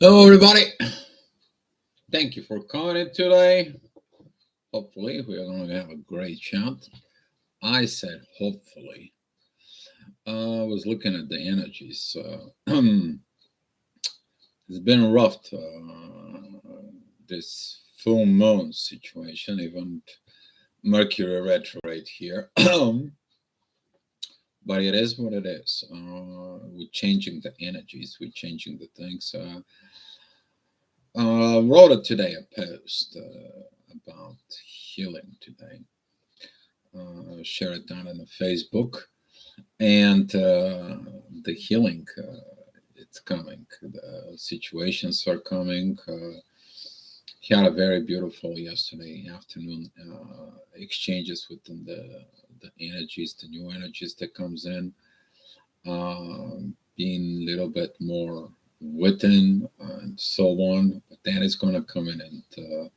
Hello, everybody. Thank you for coming in today. Hopefully, we are going to have a great chat. I said hopefully. I was looking at the energies. It's been rough, this full moon situation, even Mercury retrograde here. But it is what it is. We're changing the energies, we're changing the things. Wrote it today a post about healing today. Share it down on the Facebook, and the healing. It's coming. The situations are coming. He had a very beautiful yesterday afternoon exchanges within the energies, the new energies that comes in, being a little bit more within and so on. But that is going to come in and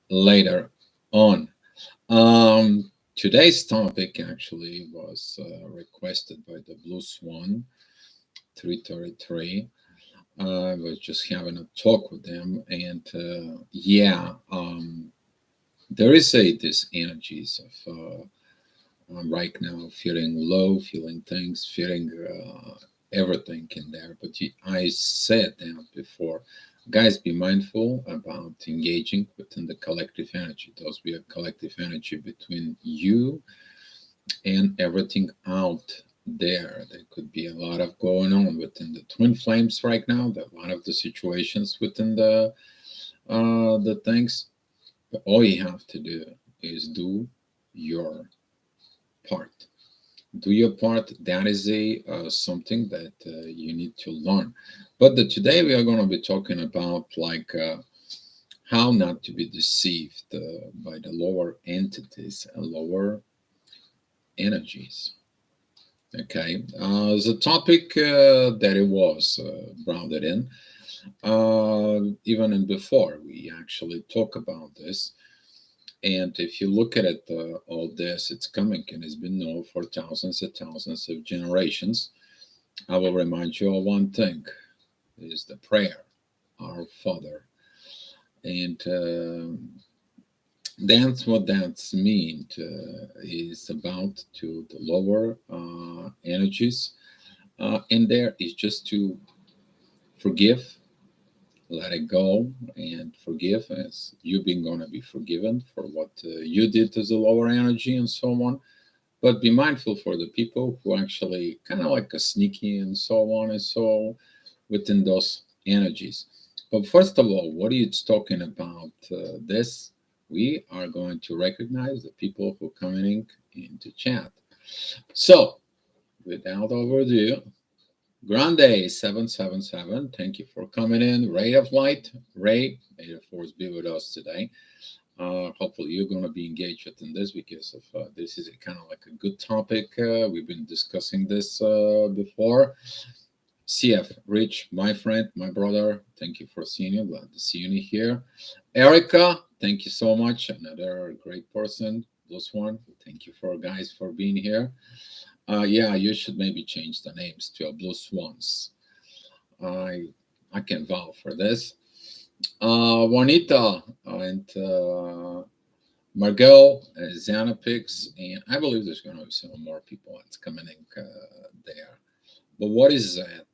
later on. Today's topic actually was requested by the Blue Swan 333. I was just having a talk with them, and there is this energies of right now feeling low, feeling things, feeling everything in there. But I said that before. Guys, be mindful about engaging within the collective energy. Those be a collective energy between you and everything out there. There could be a lot of going on within the twin flames right now. There are a lot of the situations within the things. But all you have to do is do your part. Do your part. That is a something that you need to learn. But today we are going to be talking about like how not to be deceived by the lower entities and lower energies. Okay, the topic that it was brought it in, even in before we actually talk about this. And if you look at it, all this, it's coming and it's been known for thousands of generations. I will remind you of one thing: is the prayer, Our Father, and that's what that's mean. Is about to the lower energies, and there is just to forgive, let it go, and forgive as you've been going to be forgiven for what you did as a lower energy and so on. But be mindful for the people who actually kind of like a sneaky and so on and so within those energies. But first of all, what are you talking about this? We are going to recognize the people who are coming into chat. So, without overdue, Grande 777, thank you for coming in. Ray of Light, Ray, may the force be with us today. Hopefully, you're going to be engaged in this because of this is a kind of like a good topic. We've been discussing this before. CF, Rich, my friend, my brother, thank you for seeing you. Glad to see you here. Erica, thank you so much. Another great person. This one, thank you for guys for being here. Yeah, you should maybe change the names to a Blue Swans. I I can vouch for this. Juanita and Margot, Xanapix, and I believe there's going to be some more people that's coming in there. But what is that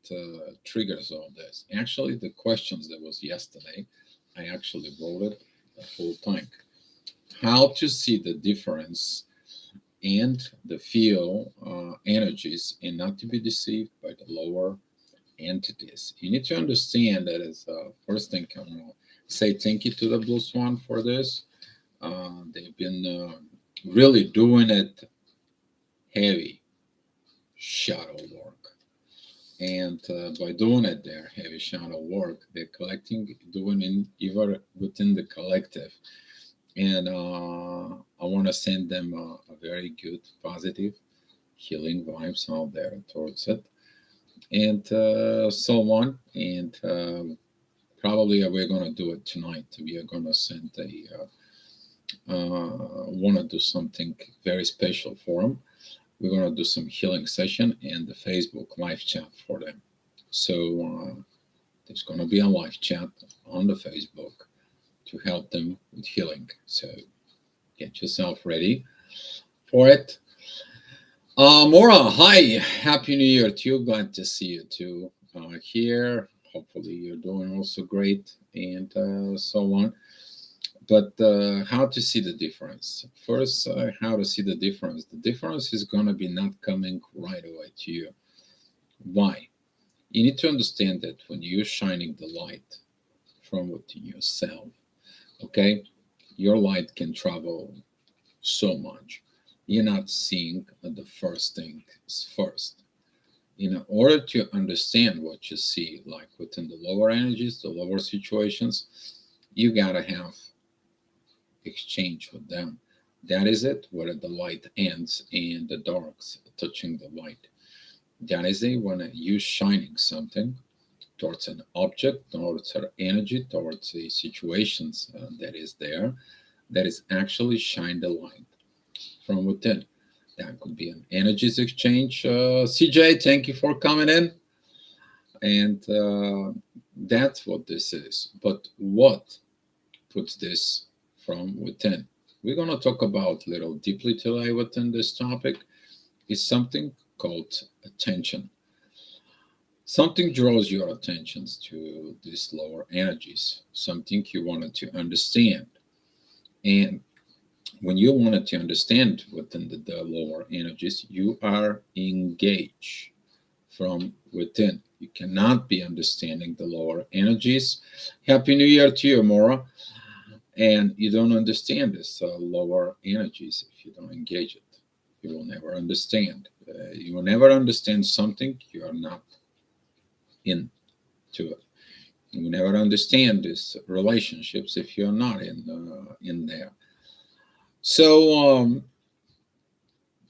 triggers all this? Actually, the questions that was yesterday, I actually wrote it the whole thing. How to see the difference and the feel energies and not to be deceived by the lower entities. You need to understand that as first thing I want to say thank you to the Blue Swan for this. They've been really doing it heavy shadow work. And by doing it there, heavy shadow work, they're collecting, doing in even within the collective. And I want to send them a very good, positive, healing vibes out there towards it, and so on. And probably we're going to do it tonight. We are going to send want to do something very special for them. We're going to do some healing session and the Facebook live chat for them. So There's going to be a live chat on the Facebook to help them with healing. So get yourself ready for it. Maura, hi. Happy New Year to you. Glad to see you too here. Hopefully, you're doing also great and so on. But how to see the difference? First, how to see the difference? The difference is going to be not coming right away to you. Why? You need to understand that when you're shining the light from within yourself, okay, your light can travel so much. You're not seeing the first thing first. In order to understand what you see, like within the lower energies, the lower situations, you gotta have exchange with them. That is it, where the light ends and the darks touching the light. That is it when you shining something towards an object, towards an energy, towards the situations that is there, that is actually shine the light from within. That could be an energies exchange. CJ, thank you for coming in. And that's what this is. But what puts this from within? We're going to talk about a little deeply today within this topic is something called attention. Something draws your attentions to these lower energies, something you wanted to understand. And when you wanted to understand within the lower energies, you are engaged from within. You cannot be understanding the lower energies. Happy New Year to you, Maura. And you don't understand this lower energies if you don't engage it. You will never understand. You will never understand something you are not into it. You will never understand these relationships if you're not in there. So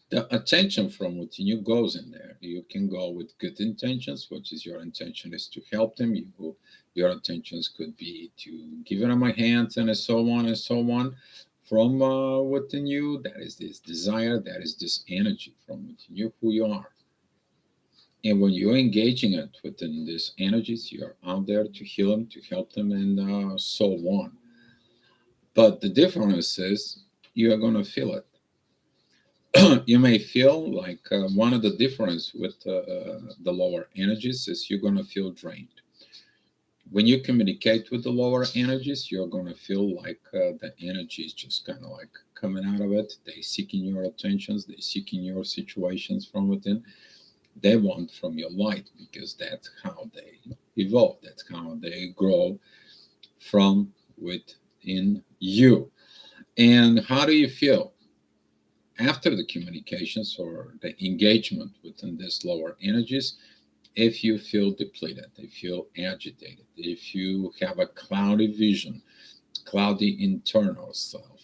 the attention from within you goes in there. You can go with good intentions, which is your intention is to help them. Your intentions could be to give them a hand and so on and so on. From within you, that is this desire, that is this energy from within you, who you are. And when you're engaging it within these energies, you're out there to heal them, to help them, and so on. But the difference is you are going to feel it. You may feel like one of the difference with the lower energies is you're going to feel drained. When you communicate with the lower energies, you're going to feel like the energy is just kind of like coming out of it. They seeking your attentions, they seeking your situations from within. They want from your light because that's how they evolve. That's how they grow from within you. And how do you feel after the communications or the engagement within these lower energies? If you feel depleted, if you feel agitated, if you have a cloudy vision, cloudy internal self,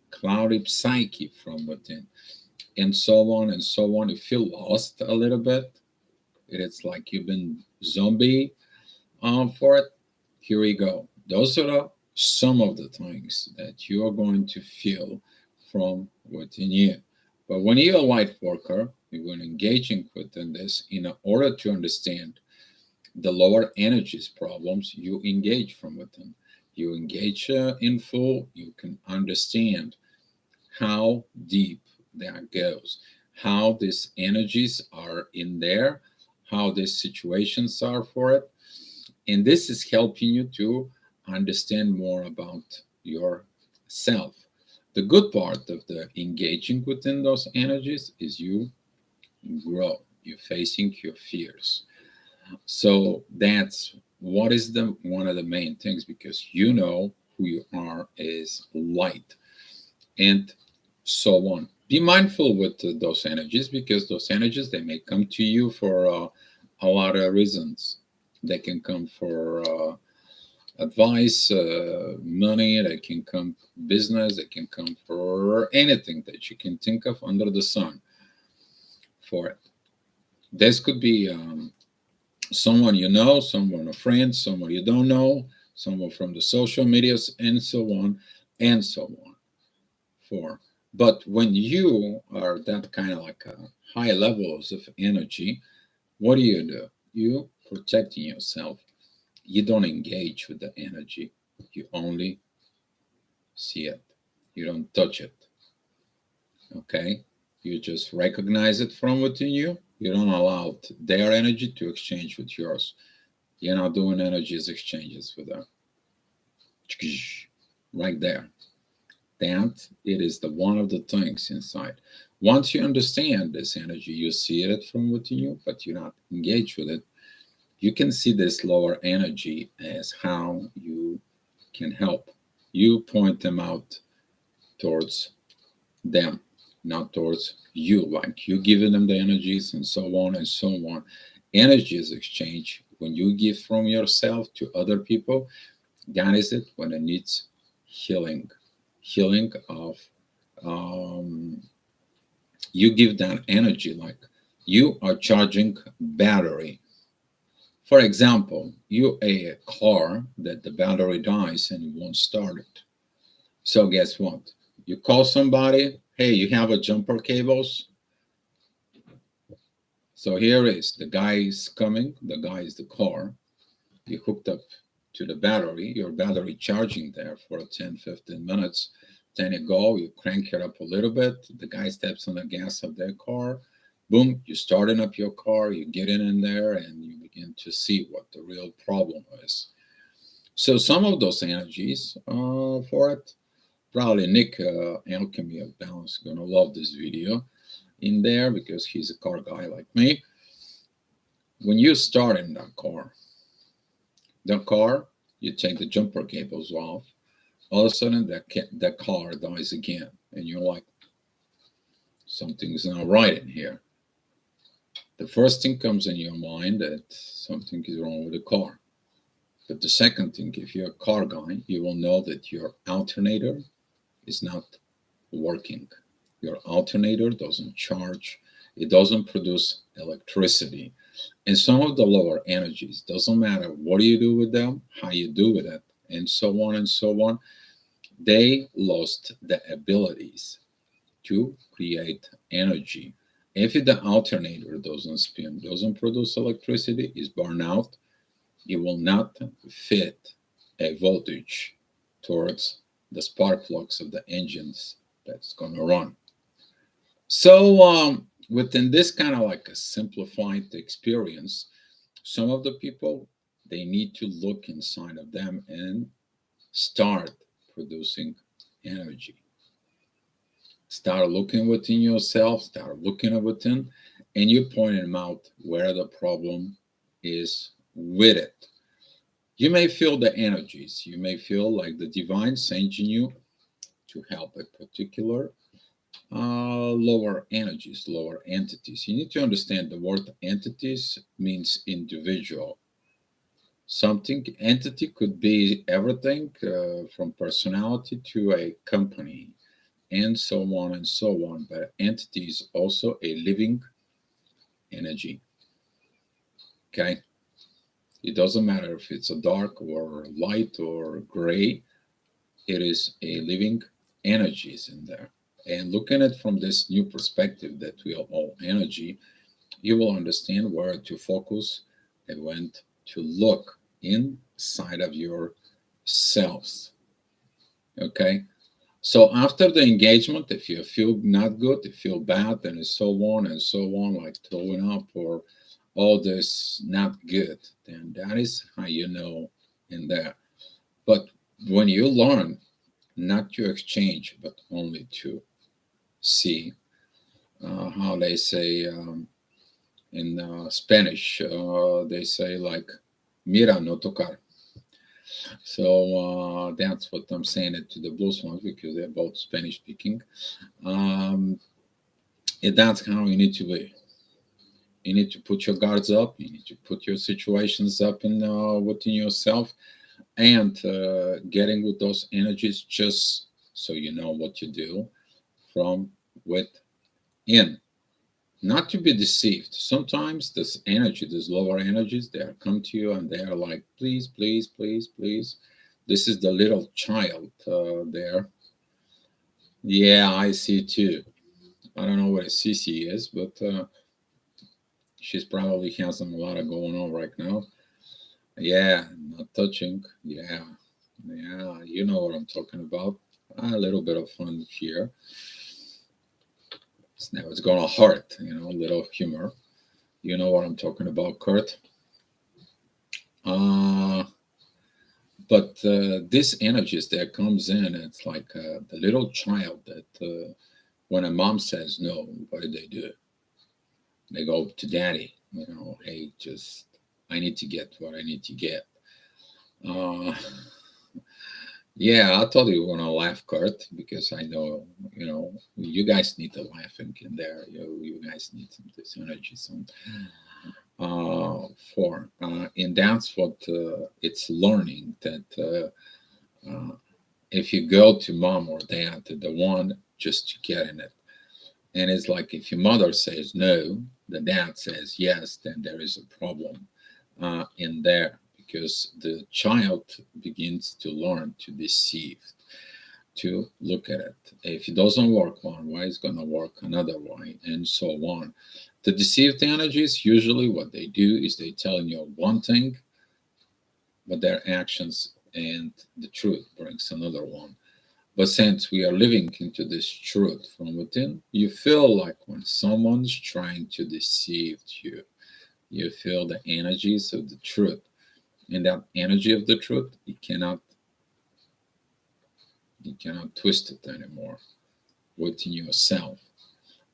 cloudy psyche from within, and so on and so on, you feel lost a little bit. It's like you've been zombie for it. Here we go. Those are some of the things that you are going to feel from within you. But when you're a light worker, when engaging within this, in order to understand the lower energies problems, you engage from within. You engage in full, you can understand how deep that goes, how these energies are in there, how these situations are for it. And this is helping you to understand more about yourself. The good part of the engaging within those energies is you grow. You're facing your fears. So that's what is the one of the main things because you know who you are is light and so on. Be mindful with those energies because those energies they may come to you for a lot of reasons. They can come for advice, money. They can come business. They can come for anything that you can think of under the sun. For it, this could be someone you know, someone a friend, someone you don't know, someone from the social medias, and so on and so on. For but when you are that kind of like high levels of energy, what do? You protecting yourself. You don't engage with the energy. You only see it. You don't touch it. Okay? You just recognize it from within you. You don't allow their energy to exchange with yours. You're not doing energies exchanges with them. Right there. That it is the one of the things inside. Once you understand this energy, you see it from within you, but you're not engaged with it. You can see this lower energy as how you can help. You point them out towards them, not towards you. Like you giving them the energies and so on and so on. Energy is exchange. When you give from yourself to other people, that is it when it needs healing. Healing of you give that energy like you are charging battery. For example, you a car that the battery dies and you won't start it. So guess what? You call somebody, hey, you have a jumper cables. So here is the guy is coming, the guy is the car. You hooked up to the battery, your battery charging there for 10, 15 minutes. Then you go, you crank it up a little bit. The guy steps on the gas of their car. Boom, you're starting up your car, you get in there, and you begin to see what the real problem is. So some of those energies for it, probably Nick Alchemy of Balance is going to love this video in there because he's a car guy like me. When you start in the car, you take the jumper cables off. All of a sudden, that car dies again, and you're like, something's not right in here. The first thing comes in your mind that something is wrong with the car. But the second thing, if you're a car guy, you will know that your alternator is not working. Your alternator doesn't charge, it doesn't produce electricity. And some of the lower energies, doesn't matter what you do with them, how you do with it, and so on and so on, they lost the abilities to create energy. If the alternator doesn't spin, doesn't produce electricity, is burned out, it will not fit a voltage towards the spark plugs of the engines that's going to run. So within this kind of like a simplified experience, some of the people, they need to look inside of them and start producing energy. Start looking within yourself, start looking within, and you point them out where the problem is with it. You may feel the energies. You may feel like the divine sending you to help a particular lower energies, lower entities. You need to understand the word entities means individual. Something entity could be everything from personality to a company and so on and so on. But entity is also a living energy. Okay. It doesn't matter if it's a dark or light or gray, it is a living energies in there. And looking at it from this new perspective that we are all energy, you will understand where to focus and when to look inside of yourselves. Okay. So after the engagement, if you feel not good, you feel bad, and so on, like throwing up or all this not good, then that is how you know in there. But when you learn not to exchange, but only to see, how they say in Spanish, they say like, mira, no tocar. So that's what I'm saying it to the Blues ones because they're both Spanish speaking. Um, that's how you need to be. You need to put your guards up. You need to put your situations up in within yourself, and getting with those energies just so you know what you do from within. Not to be deceived. Sometimes this energy, these lower energies, they are come to you and they are like, please, please, please, please. This is the little child there. Yeah, I see too. I don't know what a CC is, but she's probably has a lot of going on right now. Yeah, not touching. Yeah, yeah, you know what I'm talking about. A little bit of fun here. Now it's gonna hurt, a little humor. You know what I'm talking about, Kurt. Uh, but this energy that comes in, it's like the little child that when a mom says no, what do? They go to daddy, hey, just I need to get what I need to get. Uh, yeah, I thought you were gonna laugh, Kurt, because I know, you guys need the laughing in there. You guys need some this energy, some for, and that's what it's learning that if you go to mom or dad, the one just to get in it. And it's like if your mother says no, the dad says yes, then there is a problem in there because the child begins to learn to deceive, to look at it. If it doesn't work one way, it's going to work another way, and so on. The deceived energies, usually what they do is they tell you one thing, but their actions and the truth brings another one. But since we are living into this truth from within, you feel like when someone's trying to deceive you, you feel the energies of the truth. And that energy of the truth, you cannot twist it anymore within yourself.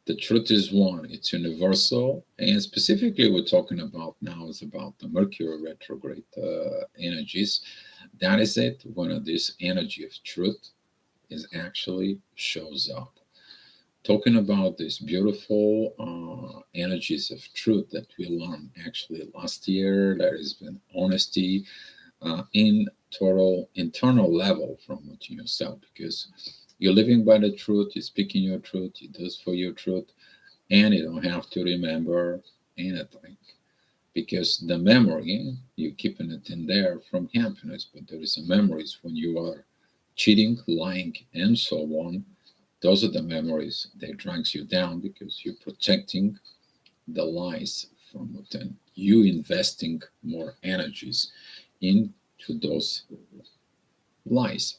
The truth is one, it's universal. And specifically, we're talking about now is about the Mercury retrograde energies. That is it, when this energy of truth is actually shows up. Talking about these beautiful energies of truth that we learned actually last year, there has been honesty in total internal level from within yourself because you're living by the truth, you're speaking your truth, you do this for your truth, and you don't have to remember anything because the memory you're keeping it in there from happiness, but there is a memories when you are cheating, lying, and so on. Those are the memories that drags you down because you're protecting the lies from within. You investing more energies into those lies.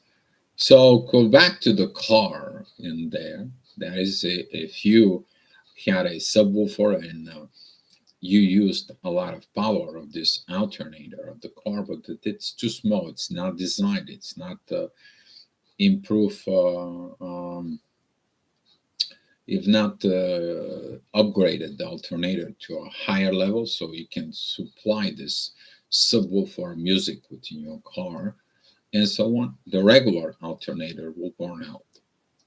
So go back to the car in there. That is, if you had a subwoofer and you used a lot of power of this alternator of the car, but it's too small. It's not designed. It's not improve. If not upgraded the alternator to a higher level so you can supply this subwoofer music within your car and so on, the regular alternator will burn out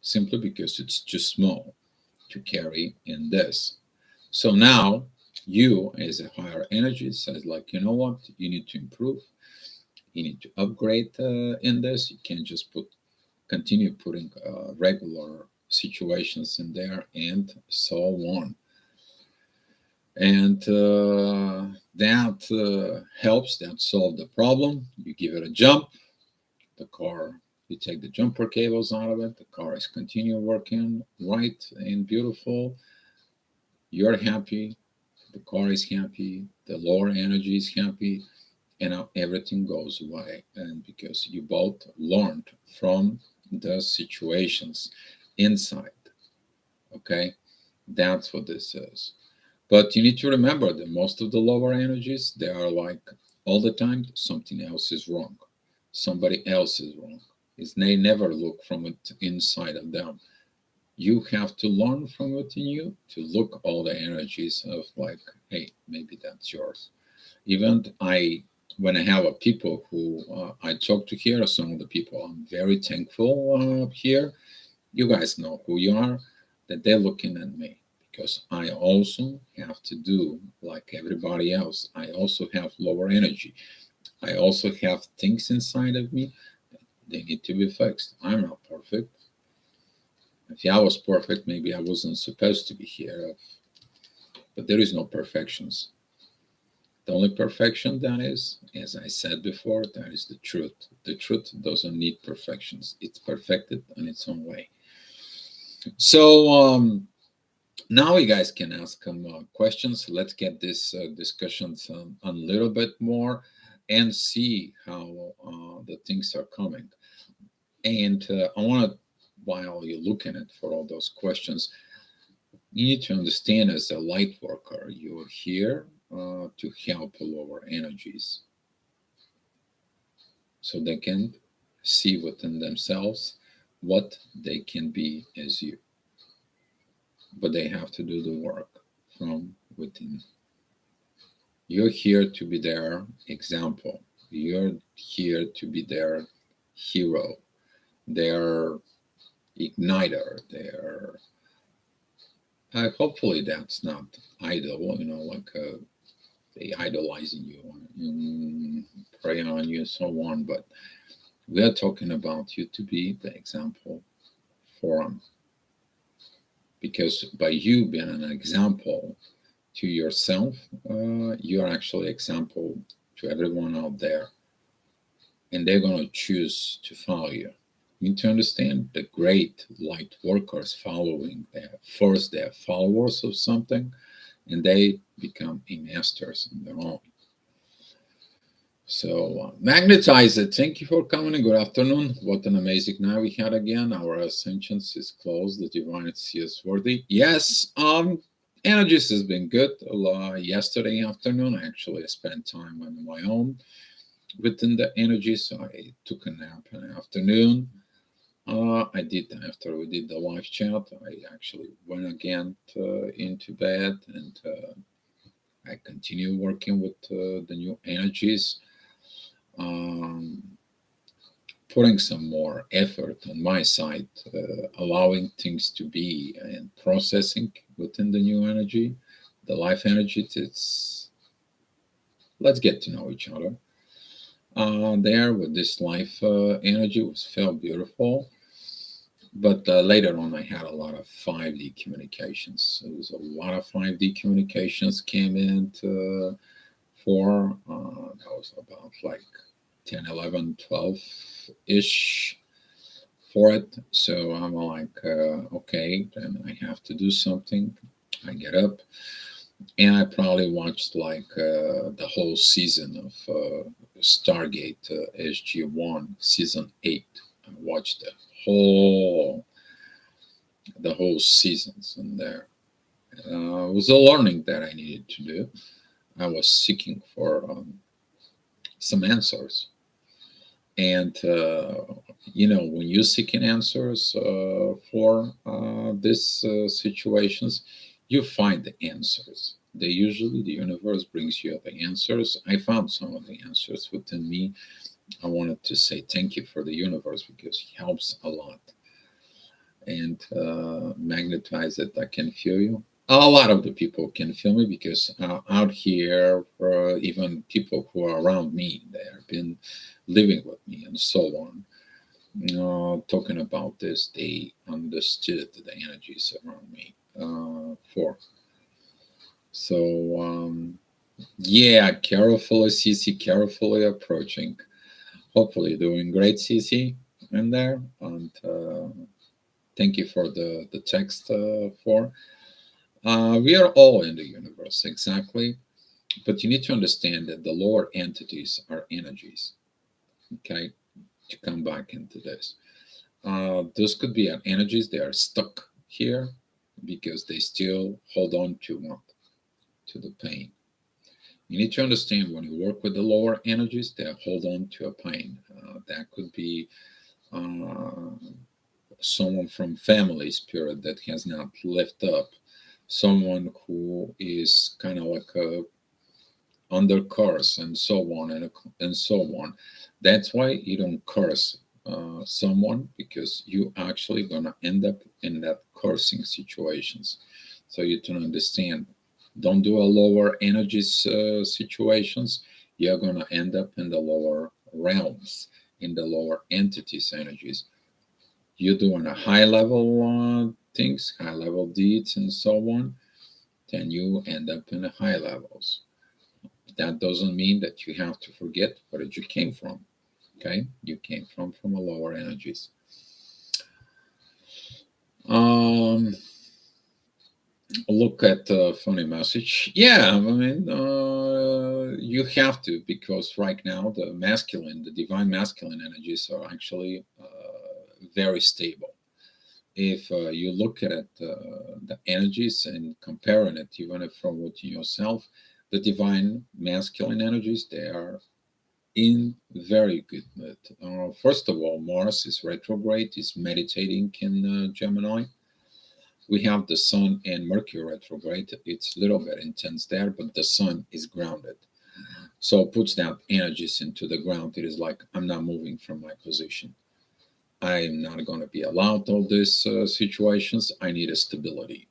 simply because it's too small to carry in this. So now you as a higher energy says like, you know what, you need to improve, you need to upgrade in this. You can't just continue putting regular situations in there and so on. And that helps, that solve the problem. You give it a jump, the car, you take the jumper cables out of it, the car is continue working right and beautiful. You're happy, the car is happy, the lower energy is happy, and now everything goes away. And because you both learned from the situations inside, okay, that's what this is. But you need to remember that most of the lower energies, they are like all the time something else is wrong, somebody else is wrong. They never look from it inside of them. You have to learn from within you to look all the energies of like, hey, maybe that's yours. Even I, when I have a people who I talk to here, some of the people I'm very thankful here. You guys know who you are, that they're looking at me because I also have to do like everybody else. I also have lower energy. I also have things inside of me that they need to be fixed. I'm not perfect. If I was perfect, maybe I wasn't supposed to be here. But there is no perfections. The only perfection that is, as I said before, that is the truth. The truth doesn't need perfections. It's perfected in its own way. So now you guys can ask questions. Let's get this discussion a little bit more. and see how the things are coming. And I want to, while you're looking at for all those questions, you need to understand as a light worker, you're here to help lower energies so they can see within themselves what they can be as you. But they have to do the work from within. You're here to be their example. You're here to be their hero, their igniter, their hopefully that's not idol, like they idolizing you and prey on you and so on. But we are talking about you to be the example for them, because by you being an example to yourself, you are actually example to everyone out there, and they're going to choose to follow you. You need to understand the great light workers following their first, they're followers of something, and they become a masters in their own. So, magnetize it. Thank you for coming and good afternoon. What an amazing night we had again. Our ascension is closed. The divinity is worthy. Yes, energies has been good. Yesterday afternoon, I spent time on my own within the energy, so I took a nap in the afternoon. I did after we did the live chat. I actually went again into bed, and I continue working with the new energies, um, putting some more effort on my side, allowing things to be and processing within the new energy, the life energy. It's let's get to know each other. There with this life energy was felt beautiful. But later on, I had a lot of 5D communications. There was a lot of 5D communications came in for, that was about like 10, 11, 12 ish for it. So I'm like, okay, then I have to do something. I get up and I probably watched like the whole season of Stargate SG1 season 8. I watched whole the whole seasons in there. It was a learning that I needed to do. I was seeking for some answers, and when you're seeking answers for these situations, you find the answers. They usually the universe brings you the answers. I found some of the answers within me. I wanted to say thank you for the universe because it helps a lot. And magnetize it. I can feel you. A lot of the people can feel me because out here, even people who are around me, they have been living with me and so on. Talking about this, they understood the energies around me. For so yeah, carefully, CC, carefully approaching. Hopefully, doing great, CC, in there, and. Thank you for the text for. We are all in the universe, exactly. But you need to understand that the lower entities are energies. Okay, to come back into this. Those could be energies, they are stuck here because they still hold on to what? To the pain. You need to understand when you work with the lower energies, they hold on to a pain. That could be uh, someone from family spirit that has not lived up, someone who is kind of like a under curse and so on and so on. That's why you don't curse someone, because you actually gonna end up in that cursing situations. So you can understand. Don't do a lower energies situations. You're gonna end up in the lower realms, in the lower entities energies. You're doing a high level things, high level deeds, and so on, then you end up in the high levels. That doesn't mean that you have to forget where you came from. Okay, you came from a lower energies. Um, Look at funny message. Yeah, I mean, you have to, because right now the masculine, the divine masculine energies are actually very stable. If you look at it, the energies and comparing it even if from within yourself, the divine masculine energies, they are in very good mood. First of all, Mars is retrograde, is meditating in Gemini. We have the Sun and Mercury retrograde. It's a little bit intense there, but the Sun is grounded. So it puts that energies into the ground. It is like, I'm not moving from my position. I'm not going to be allowed all these situations. I need a stability.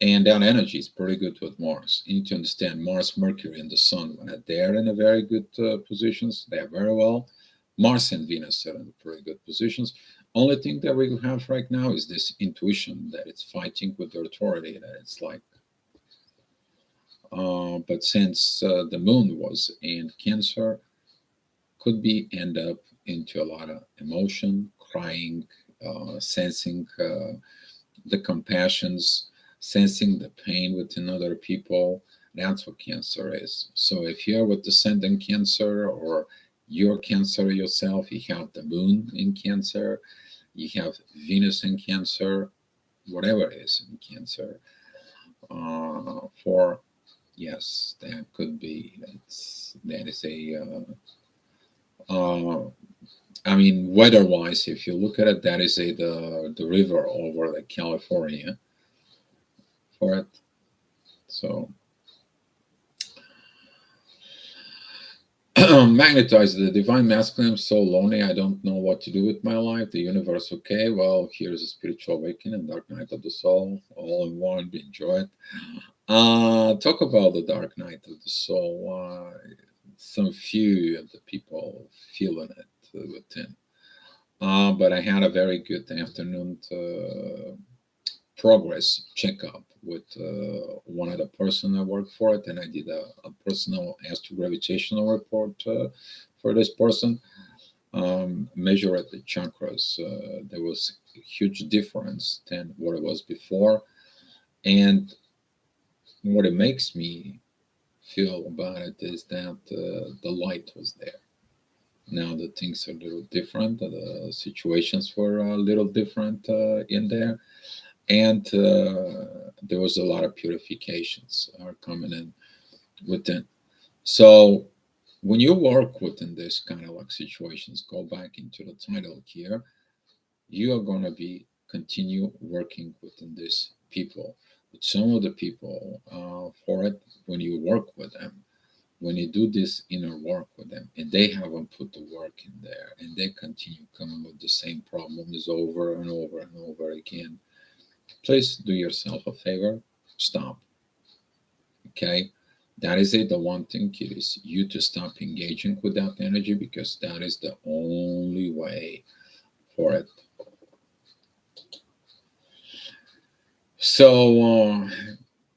And that energy is pretty good with Mars. You need to understand Mars, Mercury, and the Sun, when they're in a very good positions, they're very well. Mars and Venus are in pretty good positions. Only thing that we have right now is this intuition that it's fighting with the authority, that it's like, but since the moon was in Cancer, could be end up into a lot of emotion, crying, sensing the compassions, sensing the pain within other people. That's what Cancer is. So if you're with descendant Cancer, or you're Cancer yourself, you have the moon in Cancer, you have Venus in Cancer, whatever it is in Cancer. For yes, that could be. That is a. I mean, weather-wise, if you look at it, that is a the river over the California for it. So magnetize the divine masculine. I'm so lonely. I don't know what to do with my life. The universe, okay. Well, here's a spiritual awakening, dark night of the soul, all in one. Enjoy it. Talk about the dark night of the soul. Some few of the people feeling it within. But I had a very good afternoon progress checkup with one of the person I work for it, and I did a personal astrogravitational report for this person. Measure at the chakras. There was a huge difference than what it was before, and what it makes me feel about it is that the light was there. Now the things are a little different. The situations were a little different in there, and there was a lot of purifications are coming in within. So when you work within this kind of like situations, go back into the title here, you are going to be continue working within this people. But some of the people for it, when you work with them, when you do this inner work with them, and they haven't put the work in there, and they continue coming with the same problems over and over and over again, please do yourself a favor, stop. Okay, that is it. The one thing is you to stop engaging with that energy, because that is the only way for it. So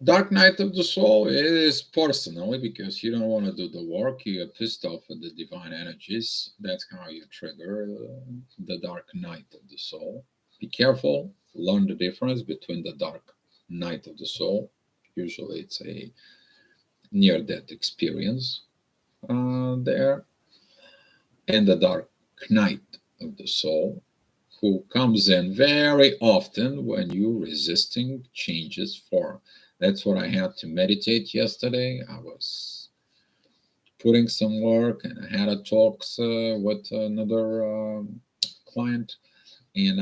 dark night of the soul is personally because you don't want to do the work. You are pissed off at the divine energies. That's how you trigger the dark night of the soul. Be careful. Learn the difference between the dark night of the soul. Usually, it's a near-death experience there, and the dark night of the soul, who comes in very often when you resisting changes form. That's what I had to meditate yesterday. I was putting some work, and I had a talks with another client, and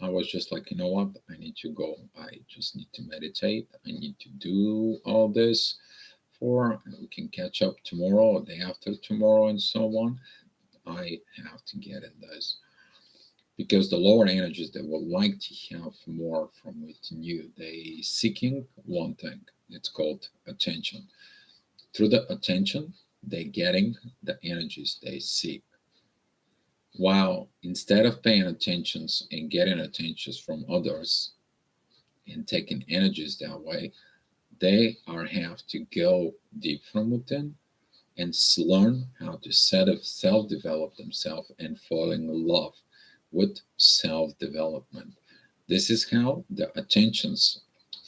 I was just like, you know what, I need to go. I just need to meditate. I need to do all this for, and we can catch up tomorrow or day after tomorrow and so on. I have to get in this, because the lower energies, they would like to have more from within you. They seeking one thing. It's called attention. Through the attention, they getting the energies they seek. While instead of paying attentions and getting attentions from others and taking energies that way, they are have to go deep from within and learn how to self develop themselves and fall in love with self development. This is how the attentions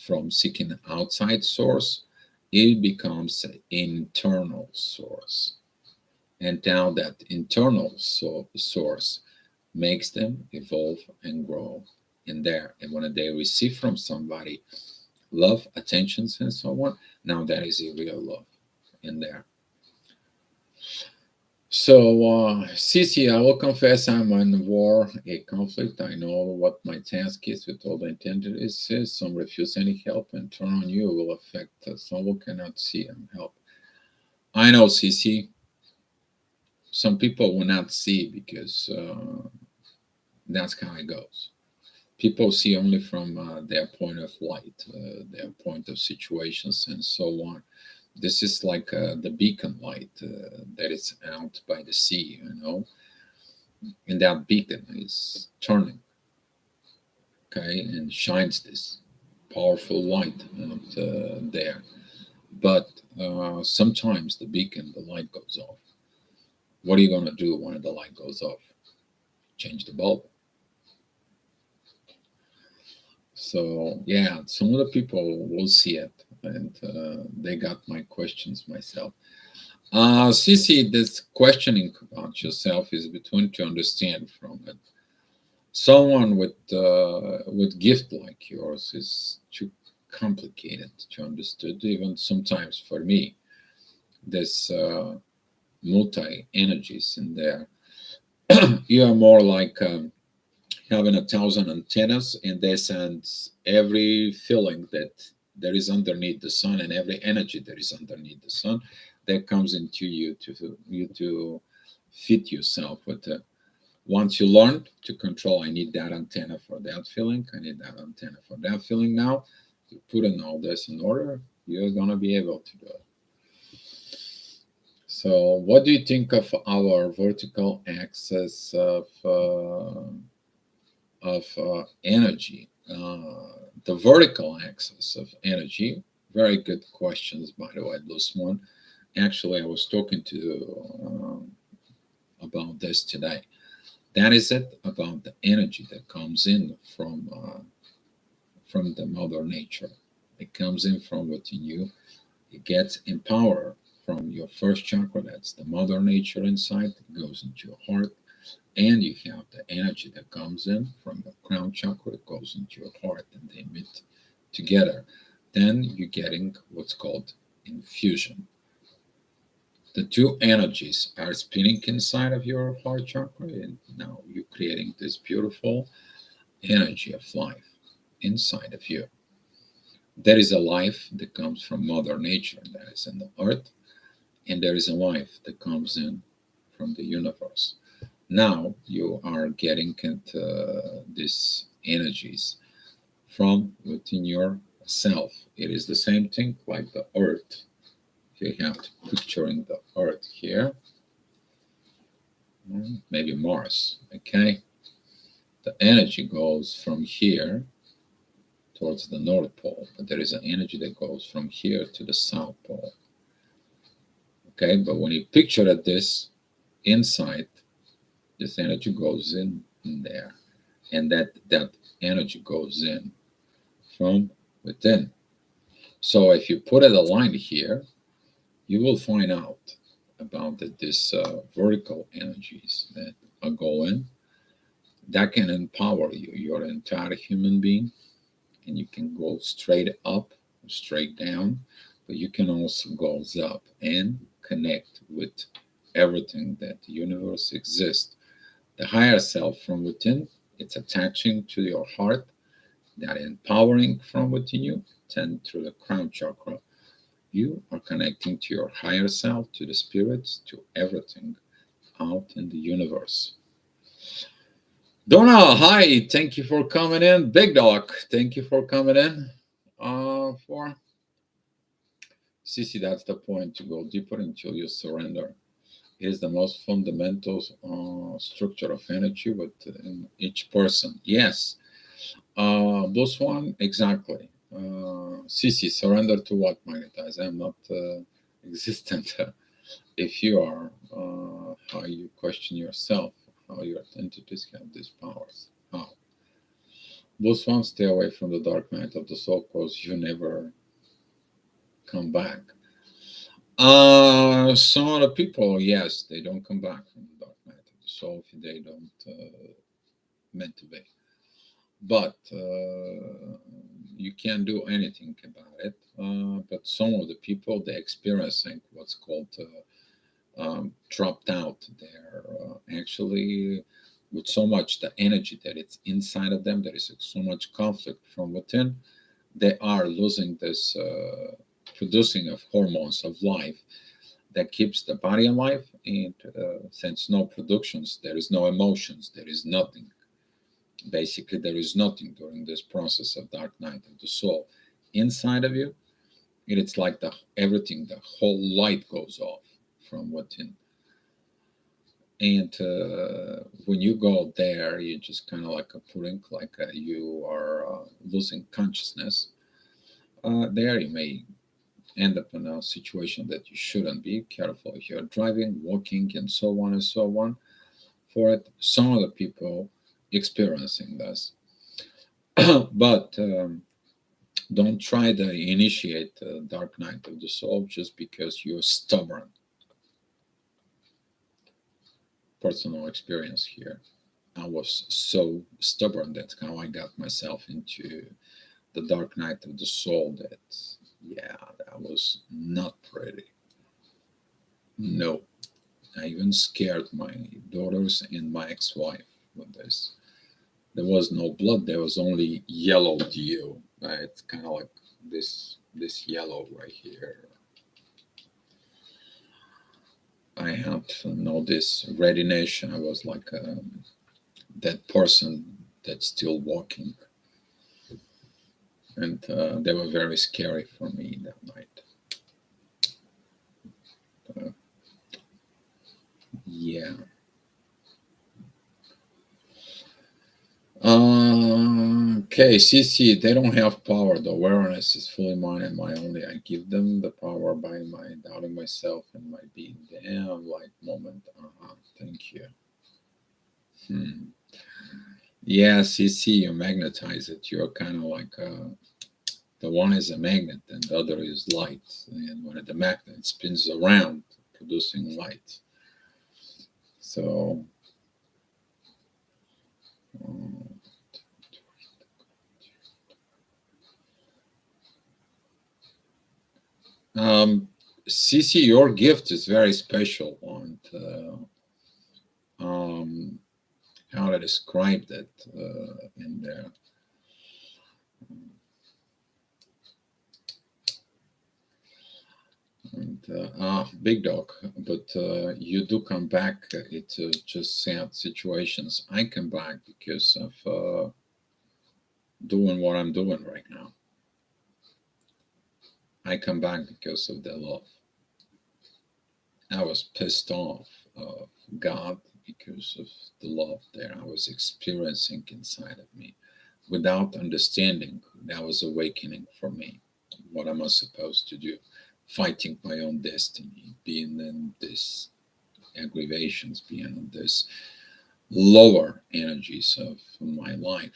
from seeking outside source, it becomes an internal source. And now that internal source makes them evolve and grow in there. And when they receive from somebody love, attentions, and so on, now that is a real love in there. So, Cici, I will confess I'm in war, a conflict. I know what my task is with all the intended is. Some refuse any help and turn on you will affect some who cannot see and help. I know, Cici, some people will not see because that's how it goes. People see only from their point of light, their point of situations, and so on. This is like the beacon light that is out by the sea, and that beacon is turning, okay, and shines this powerful light out there. But sometimes the beacon, the light goes off. What are you going to do when the light goes off? Change the bulb. So yeah, some of the people will see it, and they got my questions myself. Cici, this questioning about yourself is between to understand from it. Someone with gift like yours is too complicated to understand. Even sometimes for me, there's multi energies in there. You are more like having 1,000 antennas, and they send every feeling that there is underneath the sun and every energy that is underneath the sun that comes into you to fit yourself with it. Once you learn to control, I need that antenna for that feeling, I need that antenna for that feeling. Now you put in all this in order, you're going to be able to do it. So what do you think of our vertical axis of energy, the vertical axis of energy? Very good questions, by the way, this one. Actually, I was talking to about this today. That is it, about the energy that comes in from the mother nature. It comes in from within you. It gets empowered from your first chakra. That's the mother nature inside. It goes into your heart, and you have the energy that comes in from the crown chakra. It goes into your heart, and they meet together. Then you're getting what's called infusion. The two energies are spinning inside of your heart chakra, and now you're creating this beautiful energy of life inside of you. There is a life that comes from Mother Nature, that is in the earth, and there is a life that comes in from the universe. Now you are getting into these energies from within yourself. It is the same thing like the earth. You have to picturing the earth here, maybe Mars, okay? The energy goes from here towards the North Pole, but there is an energy that goes from here to the South Pole, okay? But when you picture at this inside, this energy goes in there, and that energy goes in from within. So if you put it a line here, you will find out about this vertical energies that are going that can empower you, your entire human being, and you can go straight up, straight down, but you can also go up and connect with everything that the universe exists. The higher self from within, it's attaching to your heart, that empowering from within you, then through the crown chakra. You are connecting to your higher self, to the spirits, to everything out in the universe. Donna, hi. Thank you for coming in. Big Dog, thank you for coming in. For Cici, that's the point, to go deeper until you surrender. It is the most fundamental structure of energy within each person. Yes, this one, exactly. Cici, surrender to what, Magnetize? I'm not existent. If you are, how you question yourself, how your entities have these powers. How? Those ones stay away from the dark night of the soul because you never come back. Some other people, yes, they don't come back from the dark night of the soul if they don't meant to be. But you can't do anything about it. But some of the people, they're experiencing what's called dropped out. They're actually with so much the energy that it's inside of them. There is so much conflict from within. They are losing this producing of hormones of life that keeps the body alive. And since no productions, there is no emotions. There is nothing. Basically, there is nothing during this process of dark night of the soul inside of you. It's like the everything, the whole light goes off from within. And when you go there, you just kind of like a putting, like you are losing consciousness. There, you may end up in a situation that you shouldn't be. Careful if you're driving, walking, and so on and so on. For it, some of the people experiencing this, but don't try to initiate the dark night of the soul just because you're stubborn. Personal experience here. I was so stubborn. That's how I got myself into the dark night of the soul. That, yeah, that was not pretty. No, I even scared my daughters and my ex-wife with this. There was no blood. There was only yellow dew. It's kind of like this yellow right here. I had know this readiness. I was like that person that's still walking, and they were very scary for me that night. Uh, yeah. Okay, CC, they don't have power. The awareness is fully mine and my only. I give them the power by my doubting myself and my being. Damn, like moment. Thank you. Hmm. Yeah, CC, you magnetize it. You're kind of like the one is a magnet and the other is light. And when the magnet spins around, producing light. So, um, CC, your gift is very special. And how to describe that in there. And big dog, but you do come back. It's just sad situations. I come back because of doing what I'm doing right now. I come back because of the love. I was pissed off of God because of the love that I was experiencing inside of me. Without understanding, that was awakening for me. What am I supposed to do? Fighting my own destiny, being in this aggravations, being in this lower energies of my life.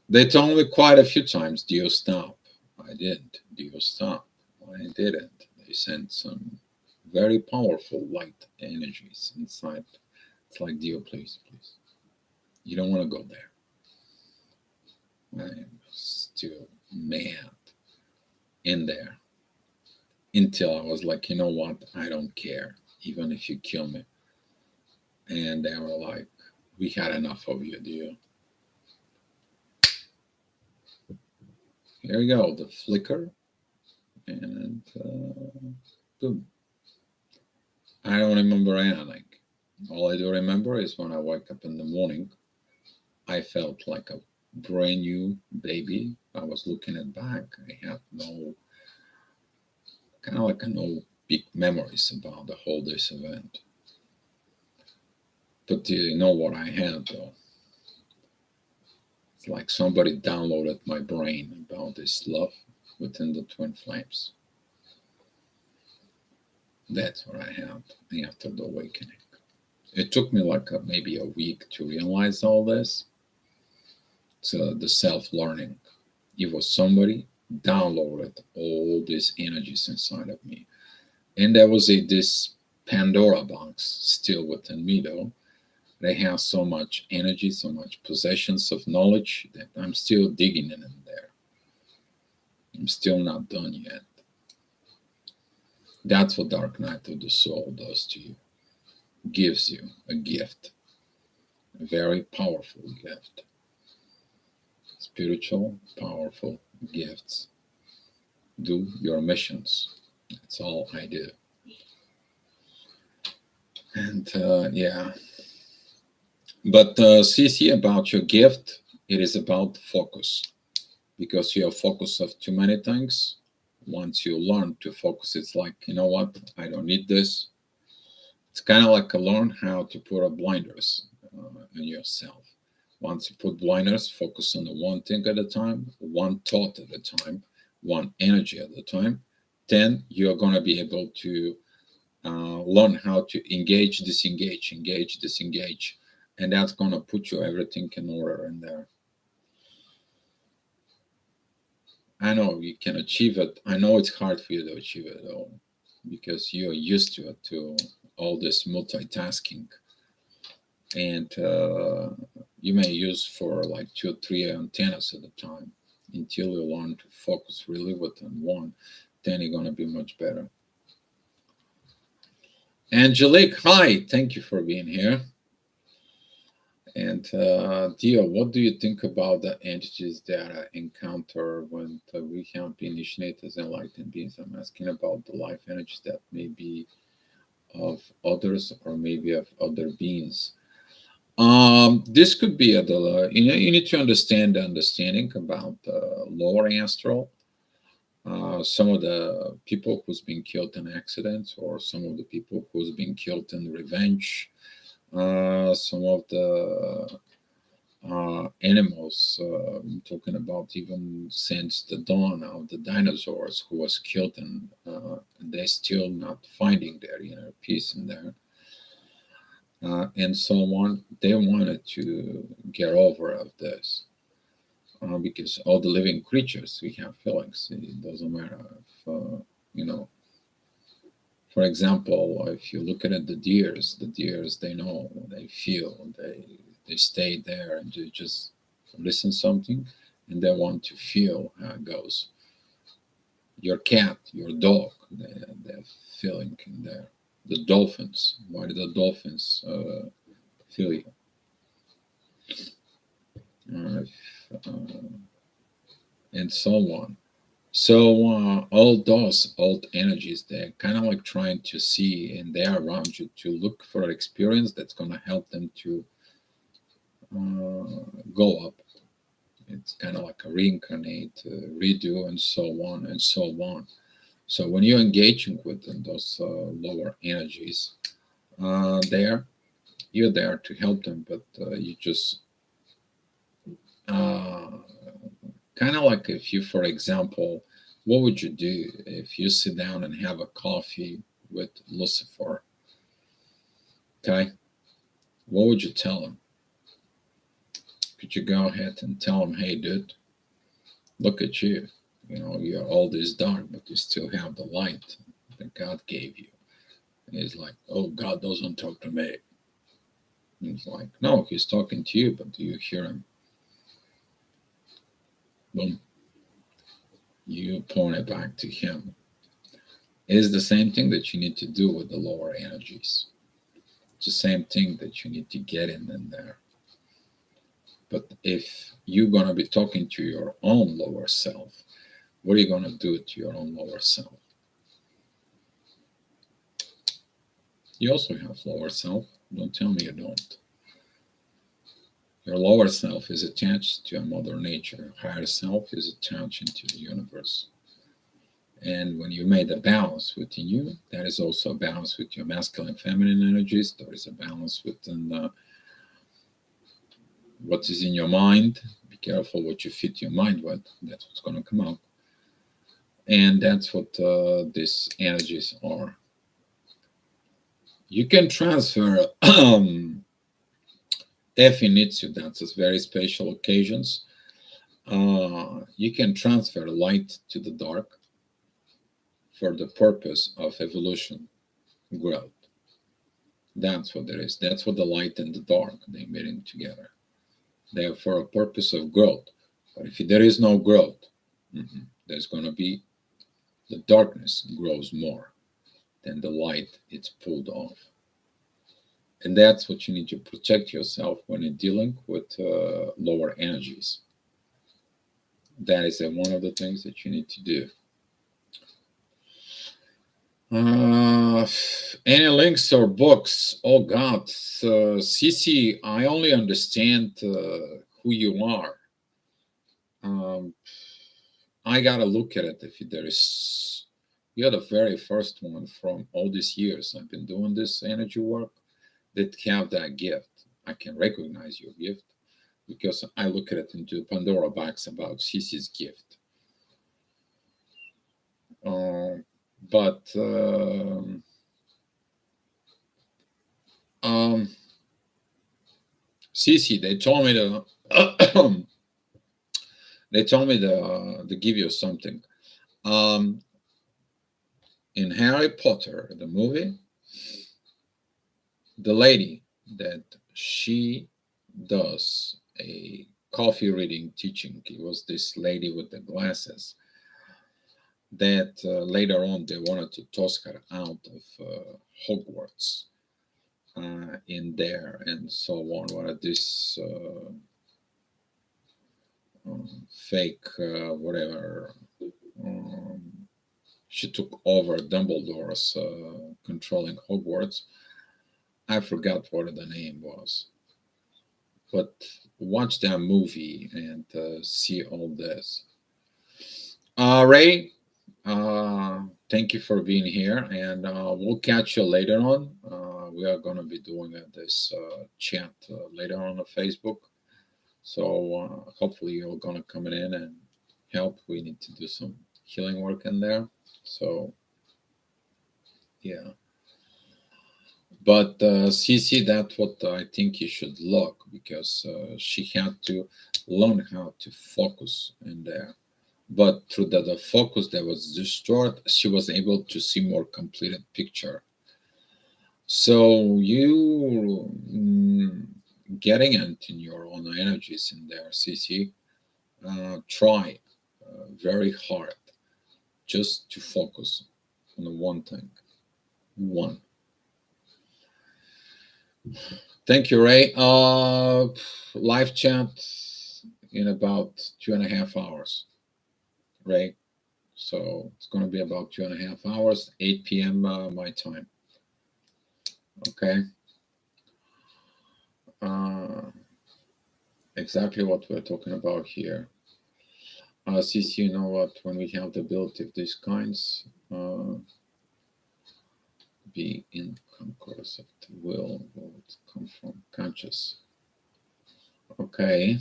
They told me quite a few times, Dio, stop. I didn't. Dio, stop. I didn't. They sent some very powerful light energies inside. It's like, Dio, please, please. You don't want to go there. I'm still mad in there until I was like, you know what? I don't care, even if you kill me. And they were like, we had enough of you, Dio. Here we go, the flicker, and boom. I don't remember anything. All I do remember is when I wake up in the morning, I felt like a brand new baby. I was looking at back. I have no kind of like no big memories about the whole this event. But you know what I had though? It's like somebody downloaded my brain about this love within the twin flames. That's what I had after the awakening. It took me like maybe a week to realize all this. the self-learning. It was somebody downloaded all these energies inside of me, and there was this Pandora box still within me, though. They have so much energy, so much possessions of knowledge that I'm still digging in there. I'm still not done yet. That's what Dark Night of the Soul does to you. Gives you a gift, a very powerful gift. Spiritual, powerful gifts. Do your missions. That's all I do. And yeah. But CC, about your gift, it is about focus. Because you have focus of too many things. Once you learn to focus, it's like, you know what, I don't need this. It's kind of like learn how to put a blinders on yourself. Once you put blinders, focus on the one thing at a time, one thought at a time, one energy at a time, then you're going to be able to learn how to engage, disengage. And that's going to put you everything in order in there. I know you can achieve it. I know it's hard for you to achieve it though, because you're used to it, to all this multitasking. And you may use for like 2 or 3 antennas at a time until you learn to focus really within one. Then you're going to be much better. Angelique, hi. Thank you for being here. And Dio, what do you think about the entities that I encounter when we have been initiated as enlightened beings? I'm asking about the life energies that may be of others or maybe of other beings. This could be you need to understand the understanding about lower astral. Some of the people who's been killed in accidents, or some of the people who's been killed in revenge. Some of the animals, talking about even since the dawn of the dinosaurs, who was killed, and they're still not finding their inner peace in there, and so on. They wanted to get over of this, because all the living creatures, we have feelings. It doesn't matter if for example, if you look at the deers, they know, they feel, they stay there and they just listen something, and they want to feel how it goes. Your cat, your dog, they're feeling in there. The dolphins, why do the dolphins feel you? And so on. So all those old energies, they're kind of like trying to see, and they're around you to look for an experience that's going to help them to go up. It's kind of like a reincarnate, redo, and so on and so on. So when you're engaging with them, those lower energies, you're there to help them, but you just kind of like if you, for example, what would you do if you sit down and have a coffee with Lucifer? Okay, what would you tell him? Could you go ahead and tell him, hey, dude, look at you. You know, you're all this dark, but you still have the light that God gave you. And he's like, oh, God doesn't talk to me. And he's like, no, he's talking to you, but do you hear him? Boom. You point it back to him. It is the same thing that you need to do with the lower energies. It's the same thing that you need to get in there. But if you're going to be talking to your own lower self, what are you going to do to your own lower self? You also have lower self. Don't tell me you don't. Your lower self is attached to a mother nature. Higher self is attached into the universe. And when you made a balance within you, that is also a balance with your masculine and feminine energies. There is a balance within what is in your mind. Be careful what you fit your mind with. That's what's going to come out. And that's what these energies are. You can transfer if you need to. That's very special occasions. You can transfer light to the dark for the purpose of evolution, growth. That's what there is. That's what the light and the dark they meeting together. They are for a purpose of growth. But if there is no growth, there's going to be the darkness grows more than the light it's pulled off. And that's what you need to protect yourself when you're dealing with lower energies. That is one of the things that you need to do. Any links or books? Oh God, Cece, I only understand who you are. I gotta look at it. If there is, you're the very first one from all these years I've been doing this energy work that have that gift. I can recognize your gift because I look at it into Pandora box about Cece's gift. But Cece, they told me to they told me to give you something. In Harry Potter, the movie, the lady that she does a coffee reading teaching, it was this lady with the glasses that later on they wanted to toss her out of Hogwarts in there and so on. One of this fake whatever. She took over Dumbledore's controlling Hogwarts. I forgot what the name was, but watch that movie and see all this. Ray, thank you for being here, and we'll catch you later on. We are going to be doing this chat later on Facebook, so hopefully you're going to come in and help. We need to do some healing work in there, so yeah. But Cece, that's what I think you should look because she had to learn how to focus in there. But through the focus that was destroyed, she was able to see more completed picture. So you getting into your own energies in there, Cece, try very hard just to focus on one thing. One. Thank you, Ray. Live chat in about 2.5 hours, Ray. So it's going to be about 2.5 hours, 8 p.m. My time. Okay. Exactly what we're talking about here. Since you know what, when we have the ability of these kinds, be in concourse of the will come from conscious. Okay.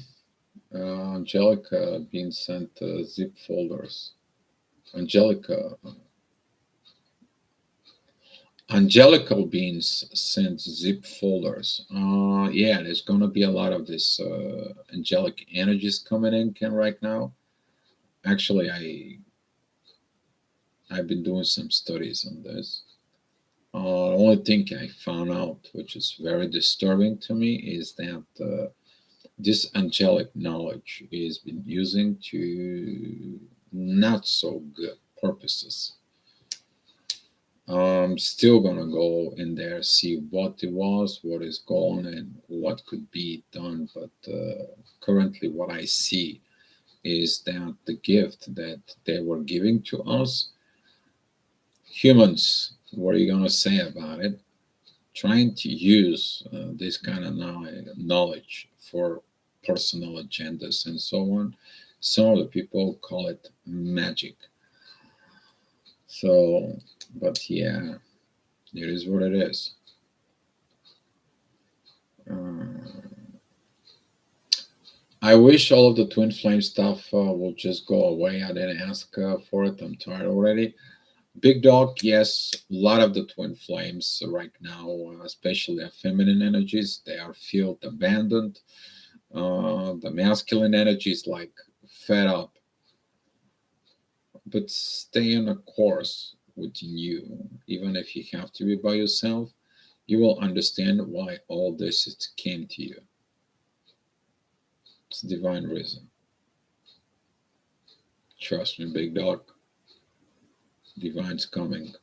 Angelica being sent zip folders. Angelica beings sent zip folders. Yeah, there's gonna be a lot of this angelic energies coming in right now. Actually, I've been doing some studies on this. The only thing I found out, which is very disturbing to me, is that this angelic knowledge is been using to not so good purposes. I'm still gonna go in there, see what it was, what is going, and what could be done. But currently, what I see is that the gift that they were giving to us humans, what are you gonna say about it? Trying to use this kind of knowledge for personal agendas and so on. Some of the people call it magic. So, but yeah, it is what it is. I wish all of the twin flame stuff will just go away. I didn't ask for it. I'm tired already. Big dog, yes, a lot of the twin flames right now, especially the feminine energies, they are felt abandoned. The masculine energies like fed up, but stay on a course within you. Even if you have to be by yourself, you will understand why all this came to you. It's divine reason. Trust me, big dog. Divine's coming.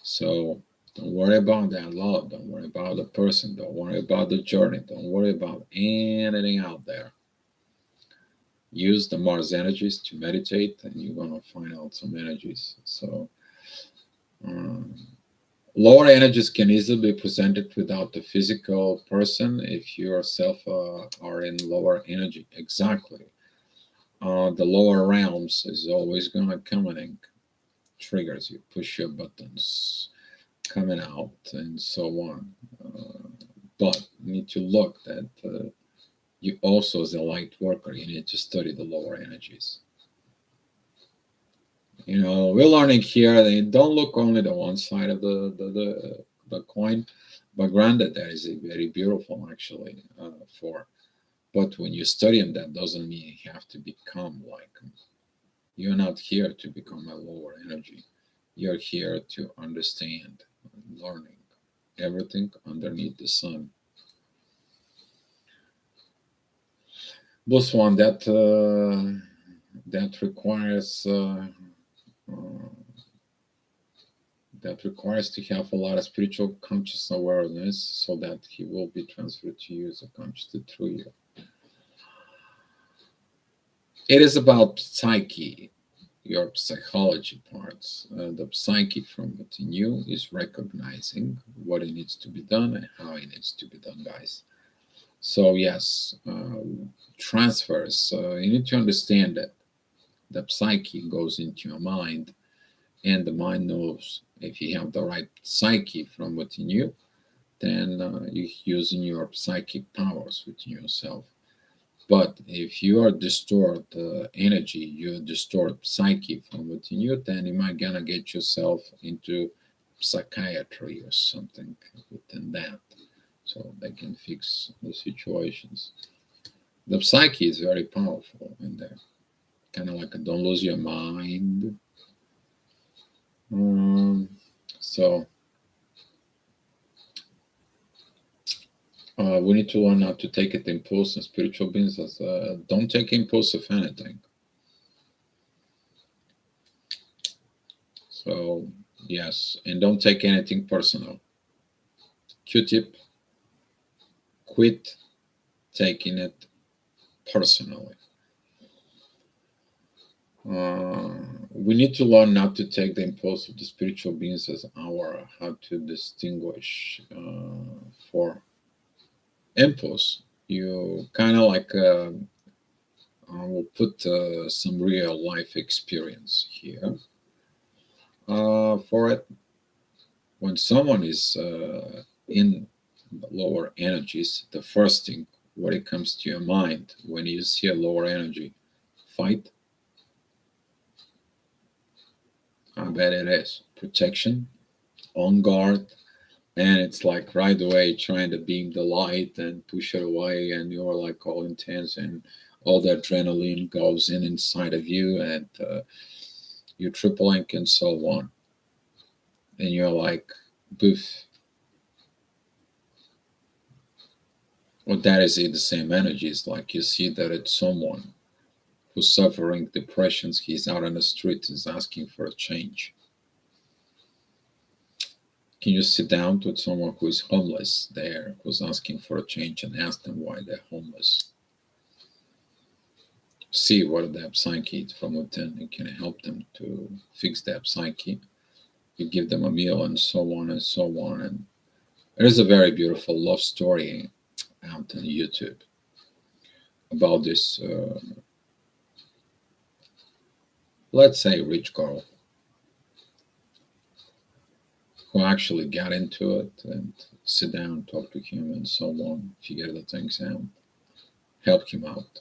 So don't worry about that love. Don't worry about the person. Don't worry about the journey. Don't worry about anything out there. Use the Mars energies to meditate, and you're gonna find out some energies. So um, lower energies can easily be presented without the physical person if you yourself are in lower energy. Exactly. The lower realms is always gonna come in, triggers you, push your buttons, coming out, and so on. But you need to look that you also, as a light worker, you need to study the lower energies. We're learning here. They don't look only the one side of the coin, but granted, that is a very beautiful actually for. But when you study them, that doesn't mean you have to become like them. You're not here to become a lower energy. You're here to understand, learning everything underneath the sun. This one that requires uh, that requires to have a lot of spiritual conscious awareness so that he will be transferred to you as a consciously through you. It is about psyche, your psychology parts. The psyche from within you is recognizing what it needs to be done and how it needs to be done, guys. So yes, transfers. You need to understand that the psyche goes into your mind, and the mind knows if you have the right psyche from within you, then you're using your psychic powers within yourself. But if you are distort energy, you distort psyche from within you, then you might gonna get yourself into psychiatry or something within that, so they can fix the situations. The psyche is very powerful in there, kind of like a don't lose your mind. Um, so we need to learn not to take it impulse, and spiritual beings as don't take impulse of anything. So yes, and don't take anything personal. Q-tip, quit taking it personally. We need to learn not to take the impulse of the spiritual beings as our, how to distinguish for impulse. You kind of like we'll put some real life experience here for it. When someone is in the lower energies, the first thing what it comes to your mind when you see a lower energy, fight. I bet it is protection, on guard, and it's like right away trying to beam the light and push it away, and you're like all intense, and all the adrenaline goes in inside of you, and you triple ink and so on, and you're like, boof. Well, that is the same energy. It's like you see that it's someone who's suffering depressions. He's out on the street, is asking for a change. Can you sit down with someone who is homeless there, who's asking for a change, and ask them why they're homeless? See what their psyche is from within. You can help them to fix their psyche. You give them a meal and so on and so on. And there's a very beautiful love story out on YouTube about this, let's say, rich girl who actually got into it and sit down, talk to him, and so on, figure the things out, help him out.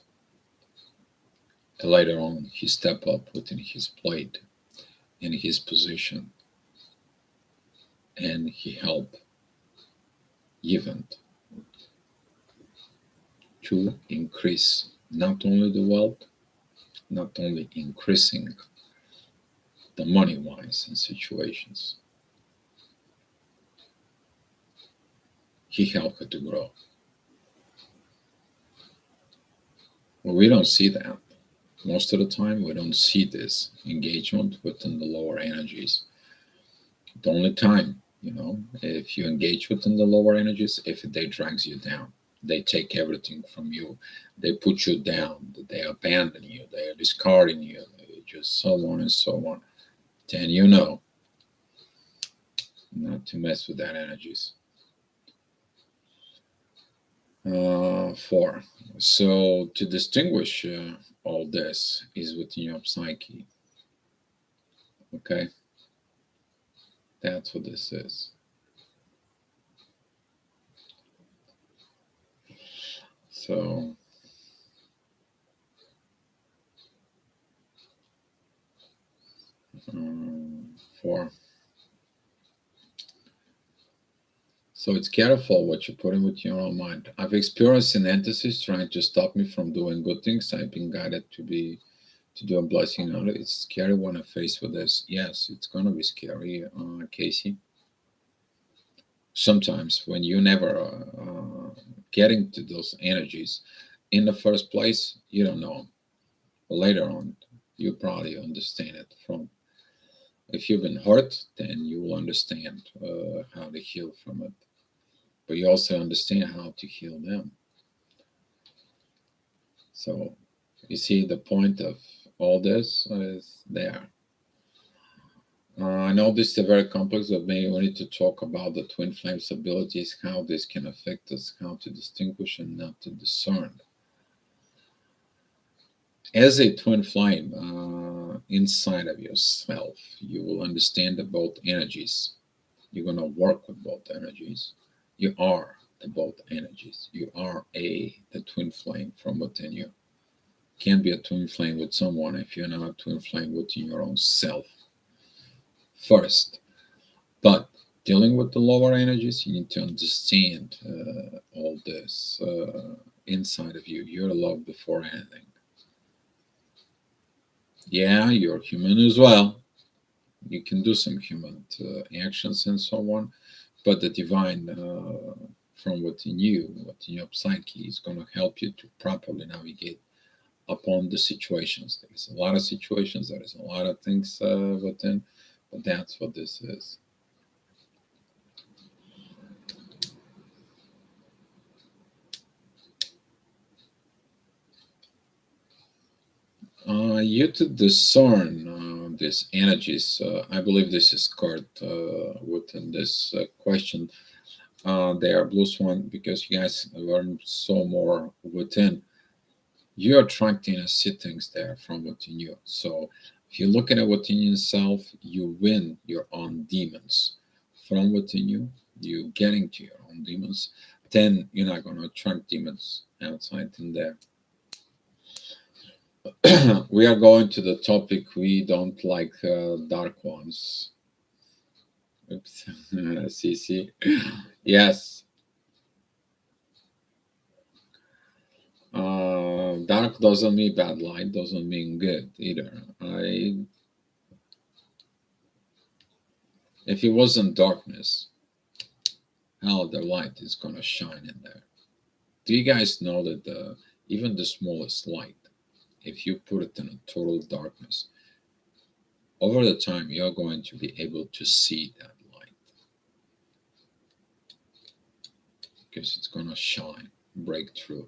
And later on, he stepped up within his plate, in his position, and he helped even to increase not only the wealth, not only increasing the money wise in situations, he helped her to grow. Well, we don't see that. Most of the time, we don't see this engagement within the lower energies. The only time, if you engage within the lower energies, if they drags you down, they take everything from you, they put you down, they abandon you, they are discarding you, they just so on and so on. Then you know not to mess with that energies. Four. So to distinguish all this is within your psyche. Okay, that's what this is. So, 4. So it's careful what you put in with your own mind. I've experienced an entities trying to stop me from doing good things. I've been guided to do a blessing out. It's scary when I face with this. Yes, it's gonna be scary, Casey. Sometimes when you never getting to those energies in the first place, you don't know. Later on, you probably understand it from. If you've been hurt, then you will understand how to heal from it. But you also understand how to heal them. So you see the point of all this is there. I know this is a very complex, but maybe we need to talk about the twin flames abilities, how this can affect us, how to distinguish and not to discern. As a twin flame inside of yourself, you will understand the both energies. You're going to work with both energies. You are the both energies. You are the twin flame from within you. Can't be a twin flame with someone if you're not a twin flame within your own self first. But dealing with the lower energies, you need to understand all this inside of you. You're love before anything. Yeah, you're human as well. You can do some human actions and so on, but the divine from within you, within your psyche, is going to help you to properly navigate upon the situations. There's a lot of situations, there is a lot of things within, but that's what this is. You to discern these energies, I believe this is covered within this question. They are blue swan because you guys learn so more within. You're attracting and see things there from within you. So if you look at it within yourself, you win your own demons from within you. You getting to your own demons, then you're not going to attract demons outside in there. We are going to the topic we don't like dark ones. Oops. CC. Yes. Dark doesn't mean bad, light doesn't mean good either. If it wasn't darkness, how the light is gonna shine in there? Do you guys know that even the smallest light, if you put it in a total darkness, over the time you're going to be able to see that light because it's gonna shine, break through.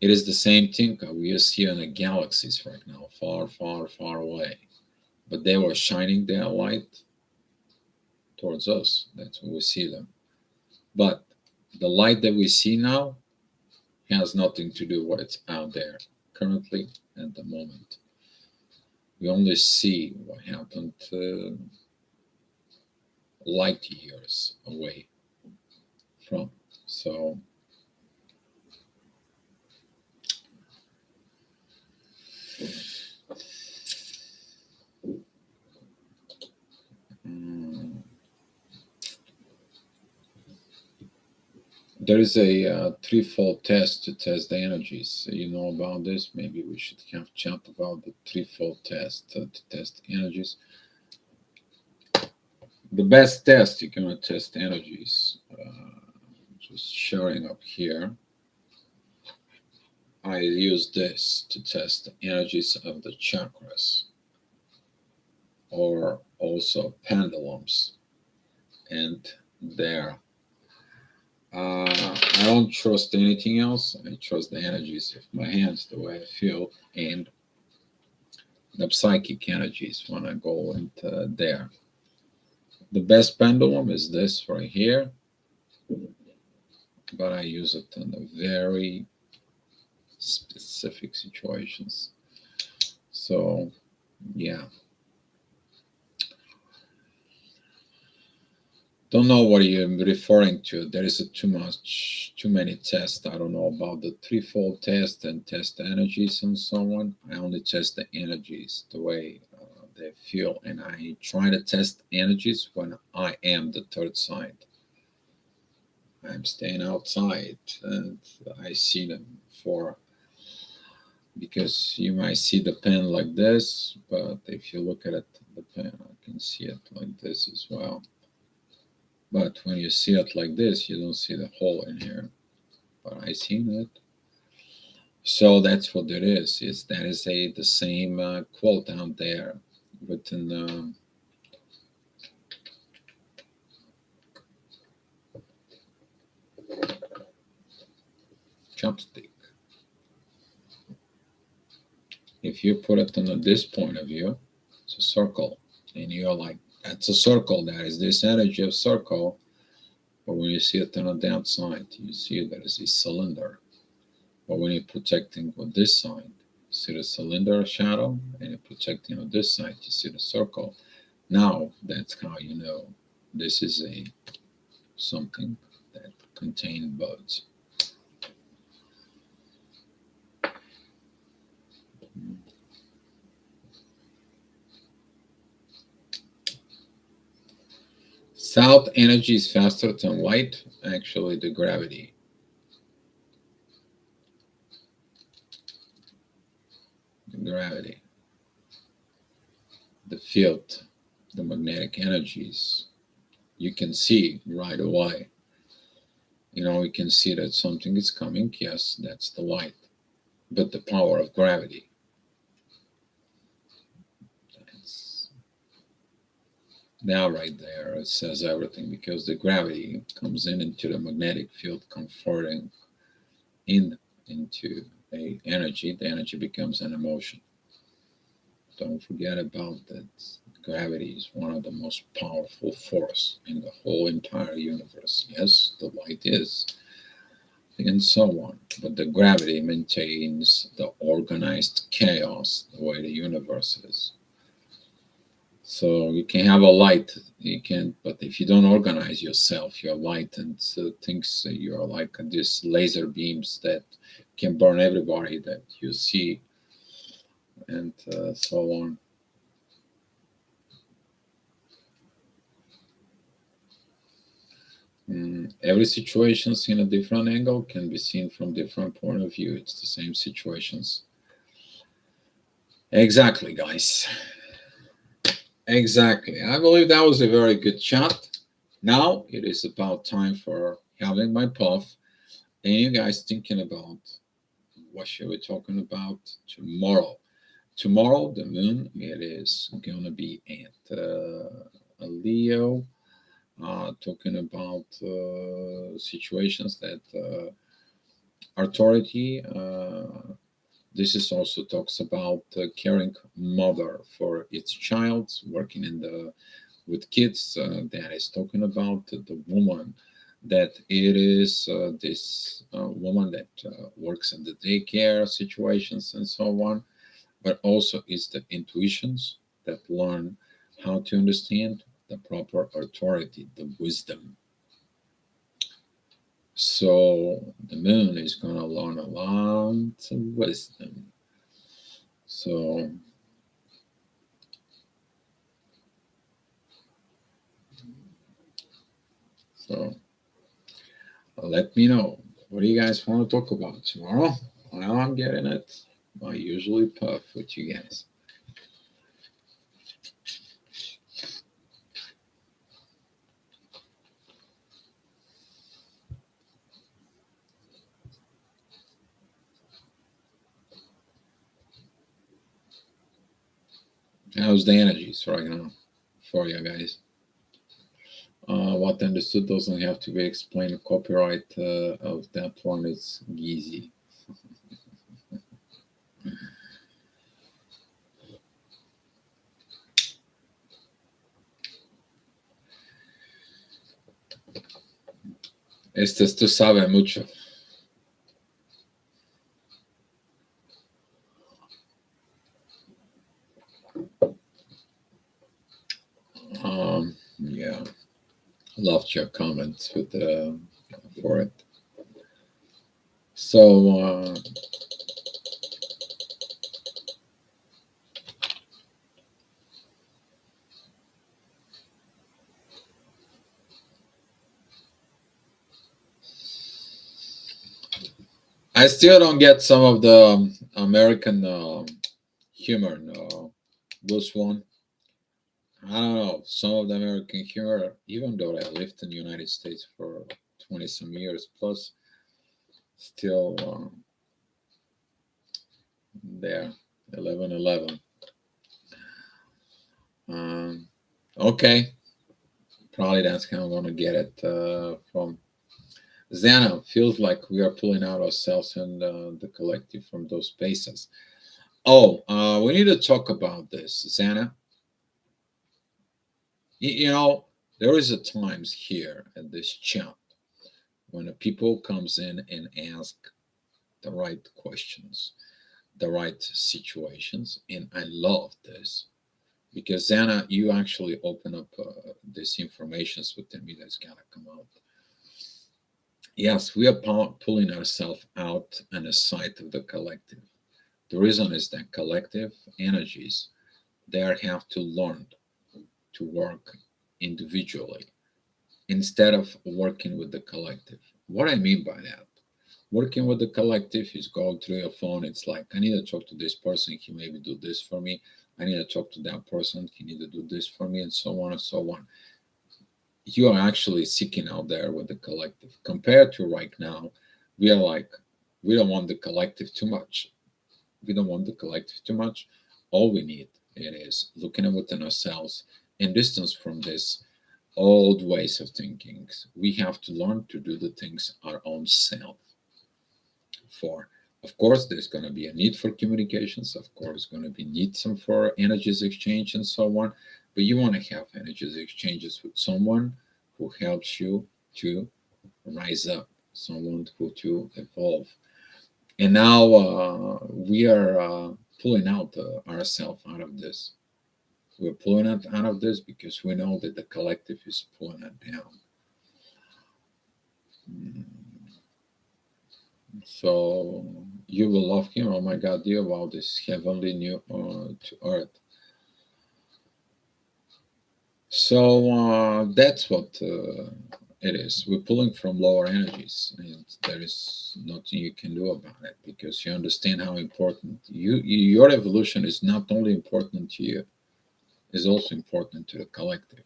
It is the same thing we see in the galaxies right now, far, far, far away. But they were shining their light towards us. That's when we see them. But the light that we see now has nothing to do with what's out there currently at the moment. We only see what happened light years away from. So There is a threefold test to test the energies. You know about this? Maybe we should have chat about the threefold test to test energies. The best test you're gonna test energies. Just showing up here. I use this to test the energies of the chakras, or also pendulums, and there. I don't trust anything else. I trust the energies of my hands, the way I feel, and the psychic energies when I go into there. The best pendulum is this right here, but I use it in the very specific situations. So, yeah. Don't know what you're referring to. There is too many tests. I don't know about the threefold test and test the energies and so on. I only test the energies the way they feel, and I try to test energies when I am the third side. I'm staying outside and I see them for, because you might see the pen like this, but if you look at it, the pen, I can see it like this as well. But when you see it like this, you don't see the hole in here. But I seen it. So that's what it is that is the same quote out there written chopstick. If you put it on this point of view, it's a circle, and you're like, that's a circle. That is this energy of circle. But when you see it on the outside, you see that it's a cylinder. But when you're protecting on this side, you see the cylinder shadow, and you're protecting on this side, you see the circle. Now that's how you know this is a something that contains both. South energy is faster than light, actually the gravity. The gravity. The field, the magnetic energies. You can see right away. You know, you can see that something is coming. Yes, that's the light. But the power of gravity. That's, now right there it says everything, because the gravity comes in into the magnetic field, converting into a energy. The energy becomes an emotion. Don't forget about that. Gravity is one of the most powerful force in the whole entire universe. Yes, the light is, and so on. But the gravity maintains the organized chaos the way the universe is. So you can have a light, you can, but if you don't organize yourself, your light and things, you're like these laser beams that can burn everybody that you see, and so on. Every situations in a different angle can be seen from different point of view. It's the same situations. Exactly, guys. Exactly. I believe that was a very good chat. Now it is about time for having my puff. And you guys thinking about what should we talking about tomorrow? Tomorrow, the moon, it is going to be at a Leo, talking about situations that authority. This is also talks about caring mother for its child, working in the with kids. That is talking about the woman that it is this woman that works in the daycare situations and so on, but also is the intuitions that learn how to understand the proper authority, the wisdom. So the moon is going to learn a lot of wisdom. So, so Let me know. What do you guys want to talk about tomorrow? Well, I'm getting it. I usually puff with you guys. How's the energies right now for you guys? What understood doesn't have to be explained. Copyright of that one is easy. Tú sabe mucho. Yeah, loved your comments with for it. So I still don't get some of the American humor. No, this one, I don't know. Some of the American humor, even though I lived in the United States for 20 some years plus, still there. 11:11. Um, okay, probably that's how I'm gonna get it from. Zana feels like we are pulling out ourselves and the collective from those spaces. Oh, we need to talk about this, Zana. You know, there is a times here at this chat when a people comes in and ask the right questions, the right situations, and I love this because Zana, you actually open up this informations with me that's gotta come out. Yes, we are pulling ourselves out and aside of the collective. The reason is that collective energies they have to learn to work individually instead of working with the collective. What I mean by that, working with the collective is going through your phone. It's like, I need to talk to this person. He maybe do this for me. I need to talk to that person. He need to do this for me, and so on and so on. You are actually seeking out there with the collective. Compared to right now, we are like, we don't want the collective too much. We don't want the collective too much. All we need it is looking within ourselves and distance from this old ways of thinking. We have to learn to do the things our own self for. Of course, there's going to be a need for communications. Of course, going to be need some for energies exchange and so on. But you want to have energies exchanges with someone who helps you to rise up, someone who to evolve. And now we are pulling out ourselves out of this. We're pulling it out of this because we know that the collective is pulling it down. Mm. So you will love him. Oh my God, dear, about this heavenly new to earth. So that's what it is. We're pulling from lower energies, and there is nothing you can do about it because you understand how important your evolution is not only important to you, is also important to the collective.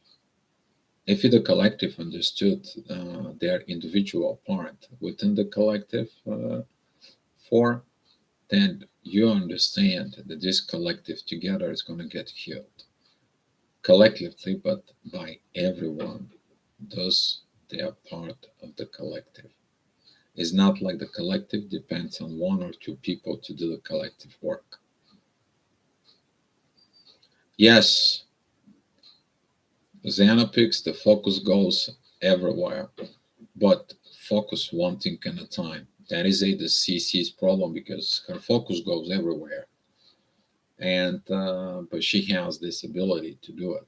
If the collective understood their individual part within the collective form, then you understand that this collective together is going to get healed collectively, but by everyone does their part of the collective. It's not like the collective depends on one or two people to do the collective work. Yes, Xanapix, the focus goes everywhere, but focus one thing at a time. That is the CC's problem because her focus goes everywhere, and but she has this ability to do it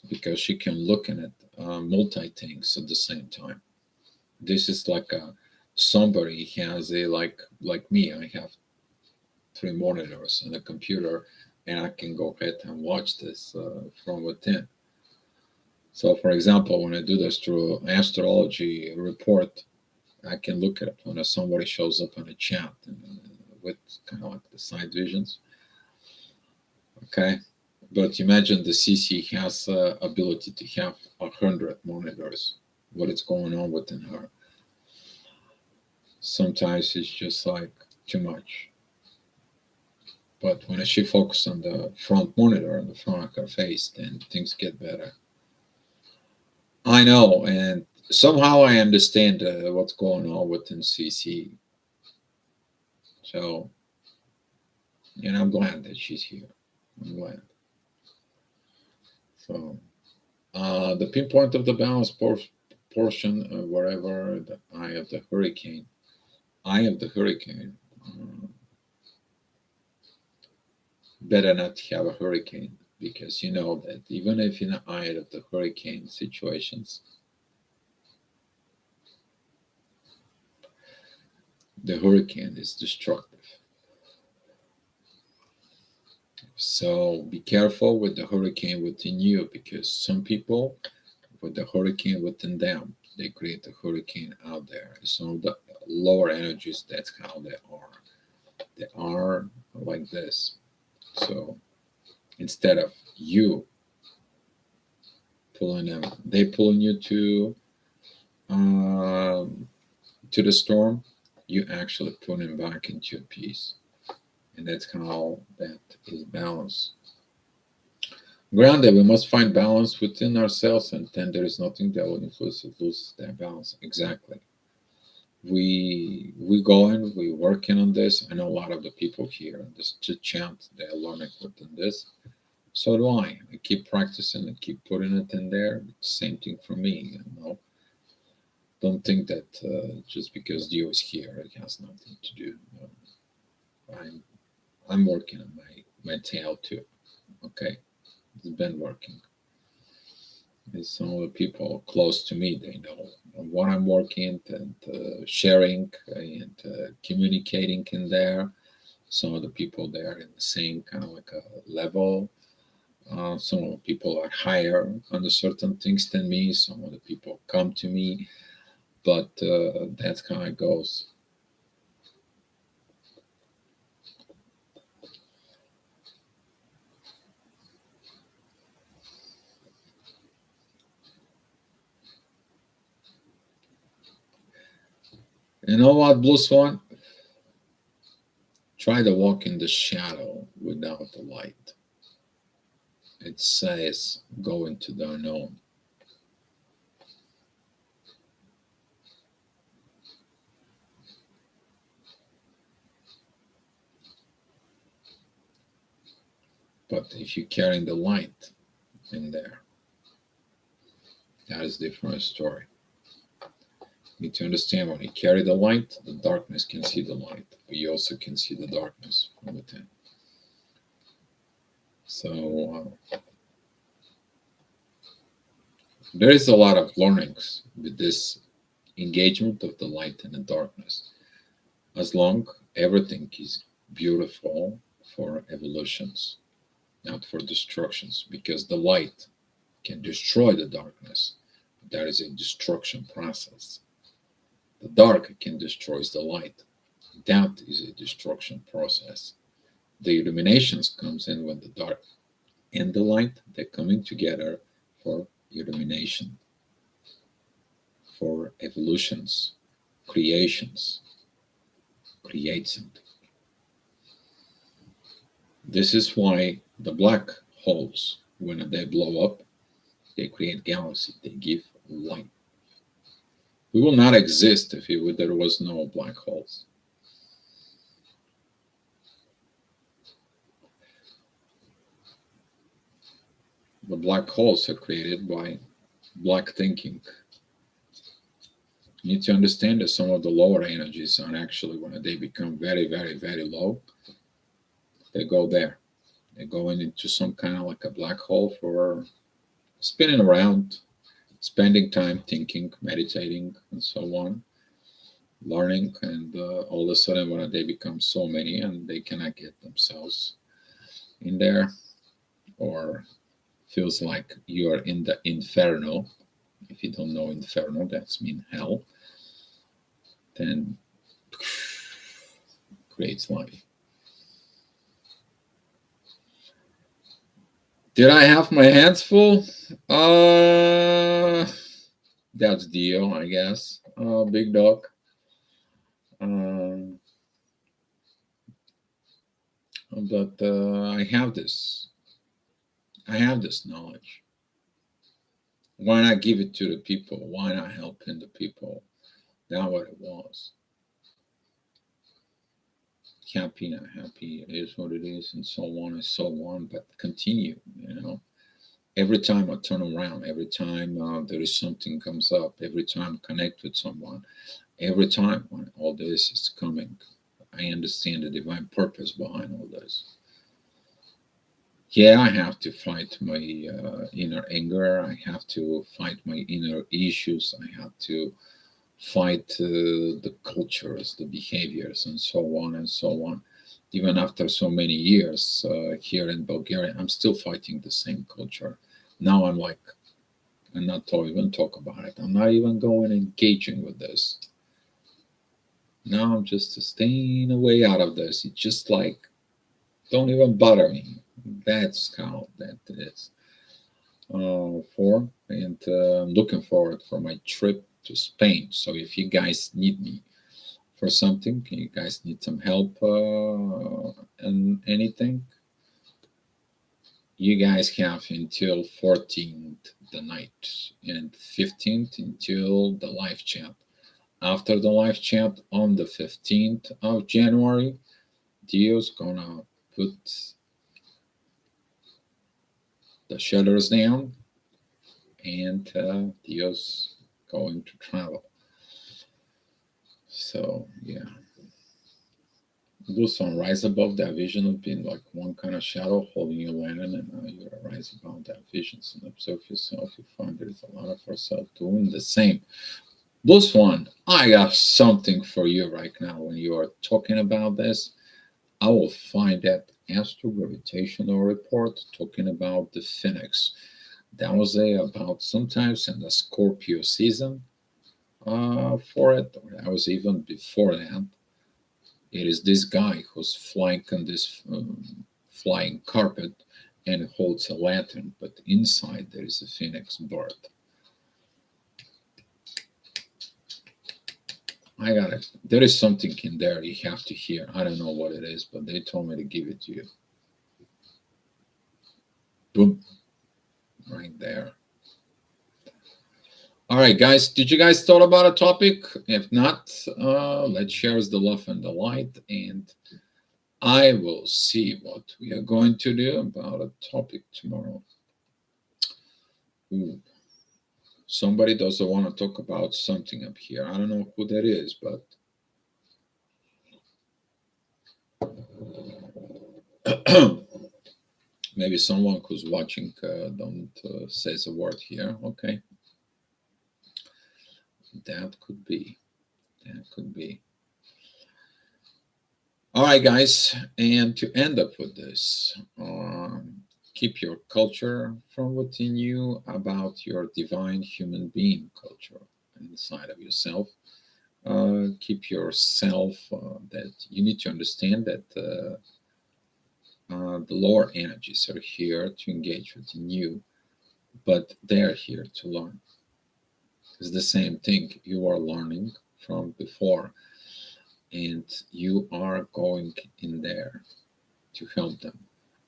because she can look at multi things at the same time. This is like a somebody has a like me. I have three monitors and a computer, and I can go ahead and watch this from within. So, for example, when I do this through astrology report, I can look at it when somebody shows up on a chat and, with kind of like the side visions. Okay, but imagine the CC has ability to have 100 monitors. What is going on within her? Sometimes it's just like too much. But when she focuses on the front monitor, on the front of her face, then things get better. I know, and somehow I understand what's going on within CC. So, and I'm glad that she's here. I'm glad. So, the pinpoint of the balance portion, wherever the eye of the hurricane, eye of the hurricane, better not have a hurricane because you know that even if in the eye of the hurricane situations, the hurricane is destructive. So be careful with the hurricane within you because some people with the hurricane within them, they create a hurricane out there. Some of the lower energies, that's how they are. They are like this. So instead of you pulling them, they pulling you to the storm. You actually put them back into a peace, and that's how that is balanced. Granted, we must find balance within ourselves, and then there is nothing that will influence or lose that balance. Exactly. We going, we working on this. I know a lot of the people here in this chant, they're learning within this. So do I. I keep practicing and keep putting it in there. Same thing for me. You know, don't think that just because Dio is here, it has nothing to do. I'm I'm working on my tail too. Okay, it's been working. And some of the people close to me, they know what I'm working and sharing and communicating in there. Some of the people they are in the same kind of like a level. Some of the people are higher on the certain things than me. Some of the people come to me, but that's how it goes. You know what, Blue Swan? Try to walk in the shadow without the light. It says go into the unknown. But if you're carrying the light in there, that is a different story. You need to understand when you carry the light, the darkness can see the light, but you also can see the darkness from within. So there is a lot of learnings with this engagement of the light and the darkness. As long everything is beautiful for evolutions, not for destructions, because the light can destroy the darkness. That is a destruction process. The dark can destroy the light. That is a destruction process. The illuminations comes in when the dark and the light they're coming together for illumination, for evolutions, creations, create something. This is why the black holes, when they blow up, they create galaxy. They give light. We will not exist if there was no black holes. The black holes are created by black thinking. You need to understand that some of the lower energies are actually when they become very, very, very low, they go there. They go into some kind of like a black hole for spinning around, spending time thinking, meditating, and so on, learning. And all of a sudden, when they become so many and they cannot get themselves in there or feels like you are in the inferno. If you don't know inferno, that's mean hell. Then creates life. Did I have my hands full? That's Dio, I guess. Big dog. Um, but I have this. I have this knowledge. Why not give it to the people? Why not helping the people? That's what it was. Happy, not happy, it is what it is, and so on and so on. But continue, Every time I turn around, every time there is something comes up, every time I connect with someone, every time when all this is coming, I understand the divine purpose behind all this. Yeah, I have to fight my inner anger. I have to fight my inner issues. I have to fight the cultures, the behaviors, and so on and so on. Even after so many years here in Bulgaria, I'm still fighting the same culture. Now I'm like, I'm not even talk about it. I'm not even going engaging with this. Now I'm just staying away out of this. It's just like, don't even bother me. That's how that is. For and I'm looking forward for my trip to Spain. So if you guys need me for something, you guys need some help and anything, you guys have until 14th the night and 15th until the live chat. After the live chat on the 15th of January, Dio's gonna put the shutters down and Dio's going to travel. So yeah, blue sun rise above that vision of being like one kind of shadow holding your lantern, and you rise above that vision and observe yourself. You find there is a lot of ourselves doing the same. Blue Swan, I got something for you right now. When you are talking about this, I will find that astro gravitational report talking about the Phoenix. That was about sometimes in the Scorpio season for it, or that was even before that. It is this guy who's flying on this flying carpet and holds a lantern, but inside there is a phoenix bird. I got it. There is something in there you have to hear. I don't know what it is, but they told me to give it to you. Boom. Right there. All right, guys. Did you guys thought about a topic? If not, let's share the love and the light, and I will see what we are going to do about a topic tomorrow. Ooh. Somebody doesn't want to talk about something up here. I don't know who that is, but maybe someone who's watching don't says a word here. Okay, that could be. That could be. All right, guys, and to end up with this, keep your culture from within you about your divine human being culture inside of yourself. Keep yourself that you need to understand that the lower energies are here to engage within you, but they're here to learn. It's the same thing you are learning from before, and you are going in there to help them.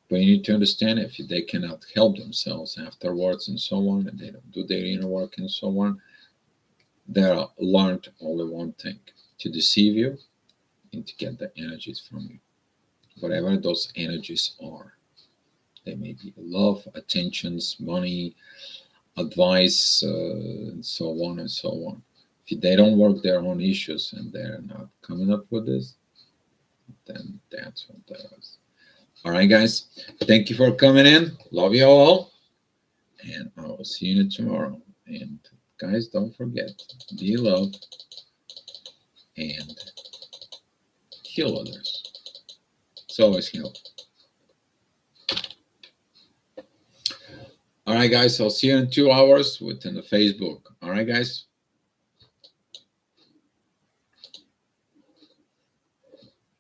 But you need to understand if they cannot help themselves afterwards and so on, and they don't do their inner work and so on, they learned only one thing: to deceive you and to get the energies from you. Whatever those energies are. They may be love, attentions, money, advice, and so on and so on. If they don't work their own issues and they're not coming up with this, then that's what that is. All right, guys. Thank you for coming in. Love you all. And I will see you tomorrow. And guys, don't forget, be love and heal others. It's always help. All right, guys. I'll see you in 2 hours within the Facebook. All right, guys.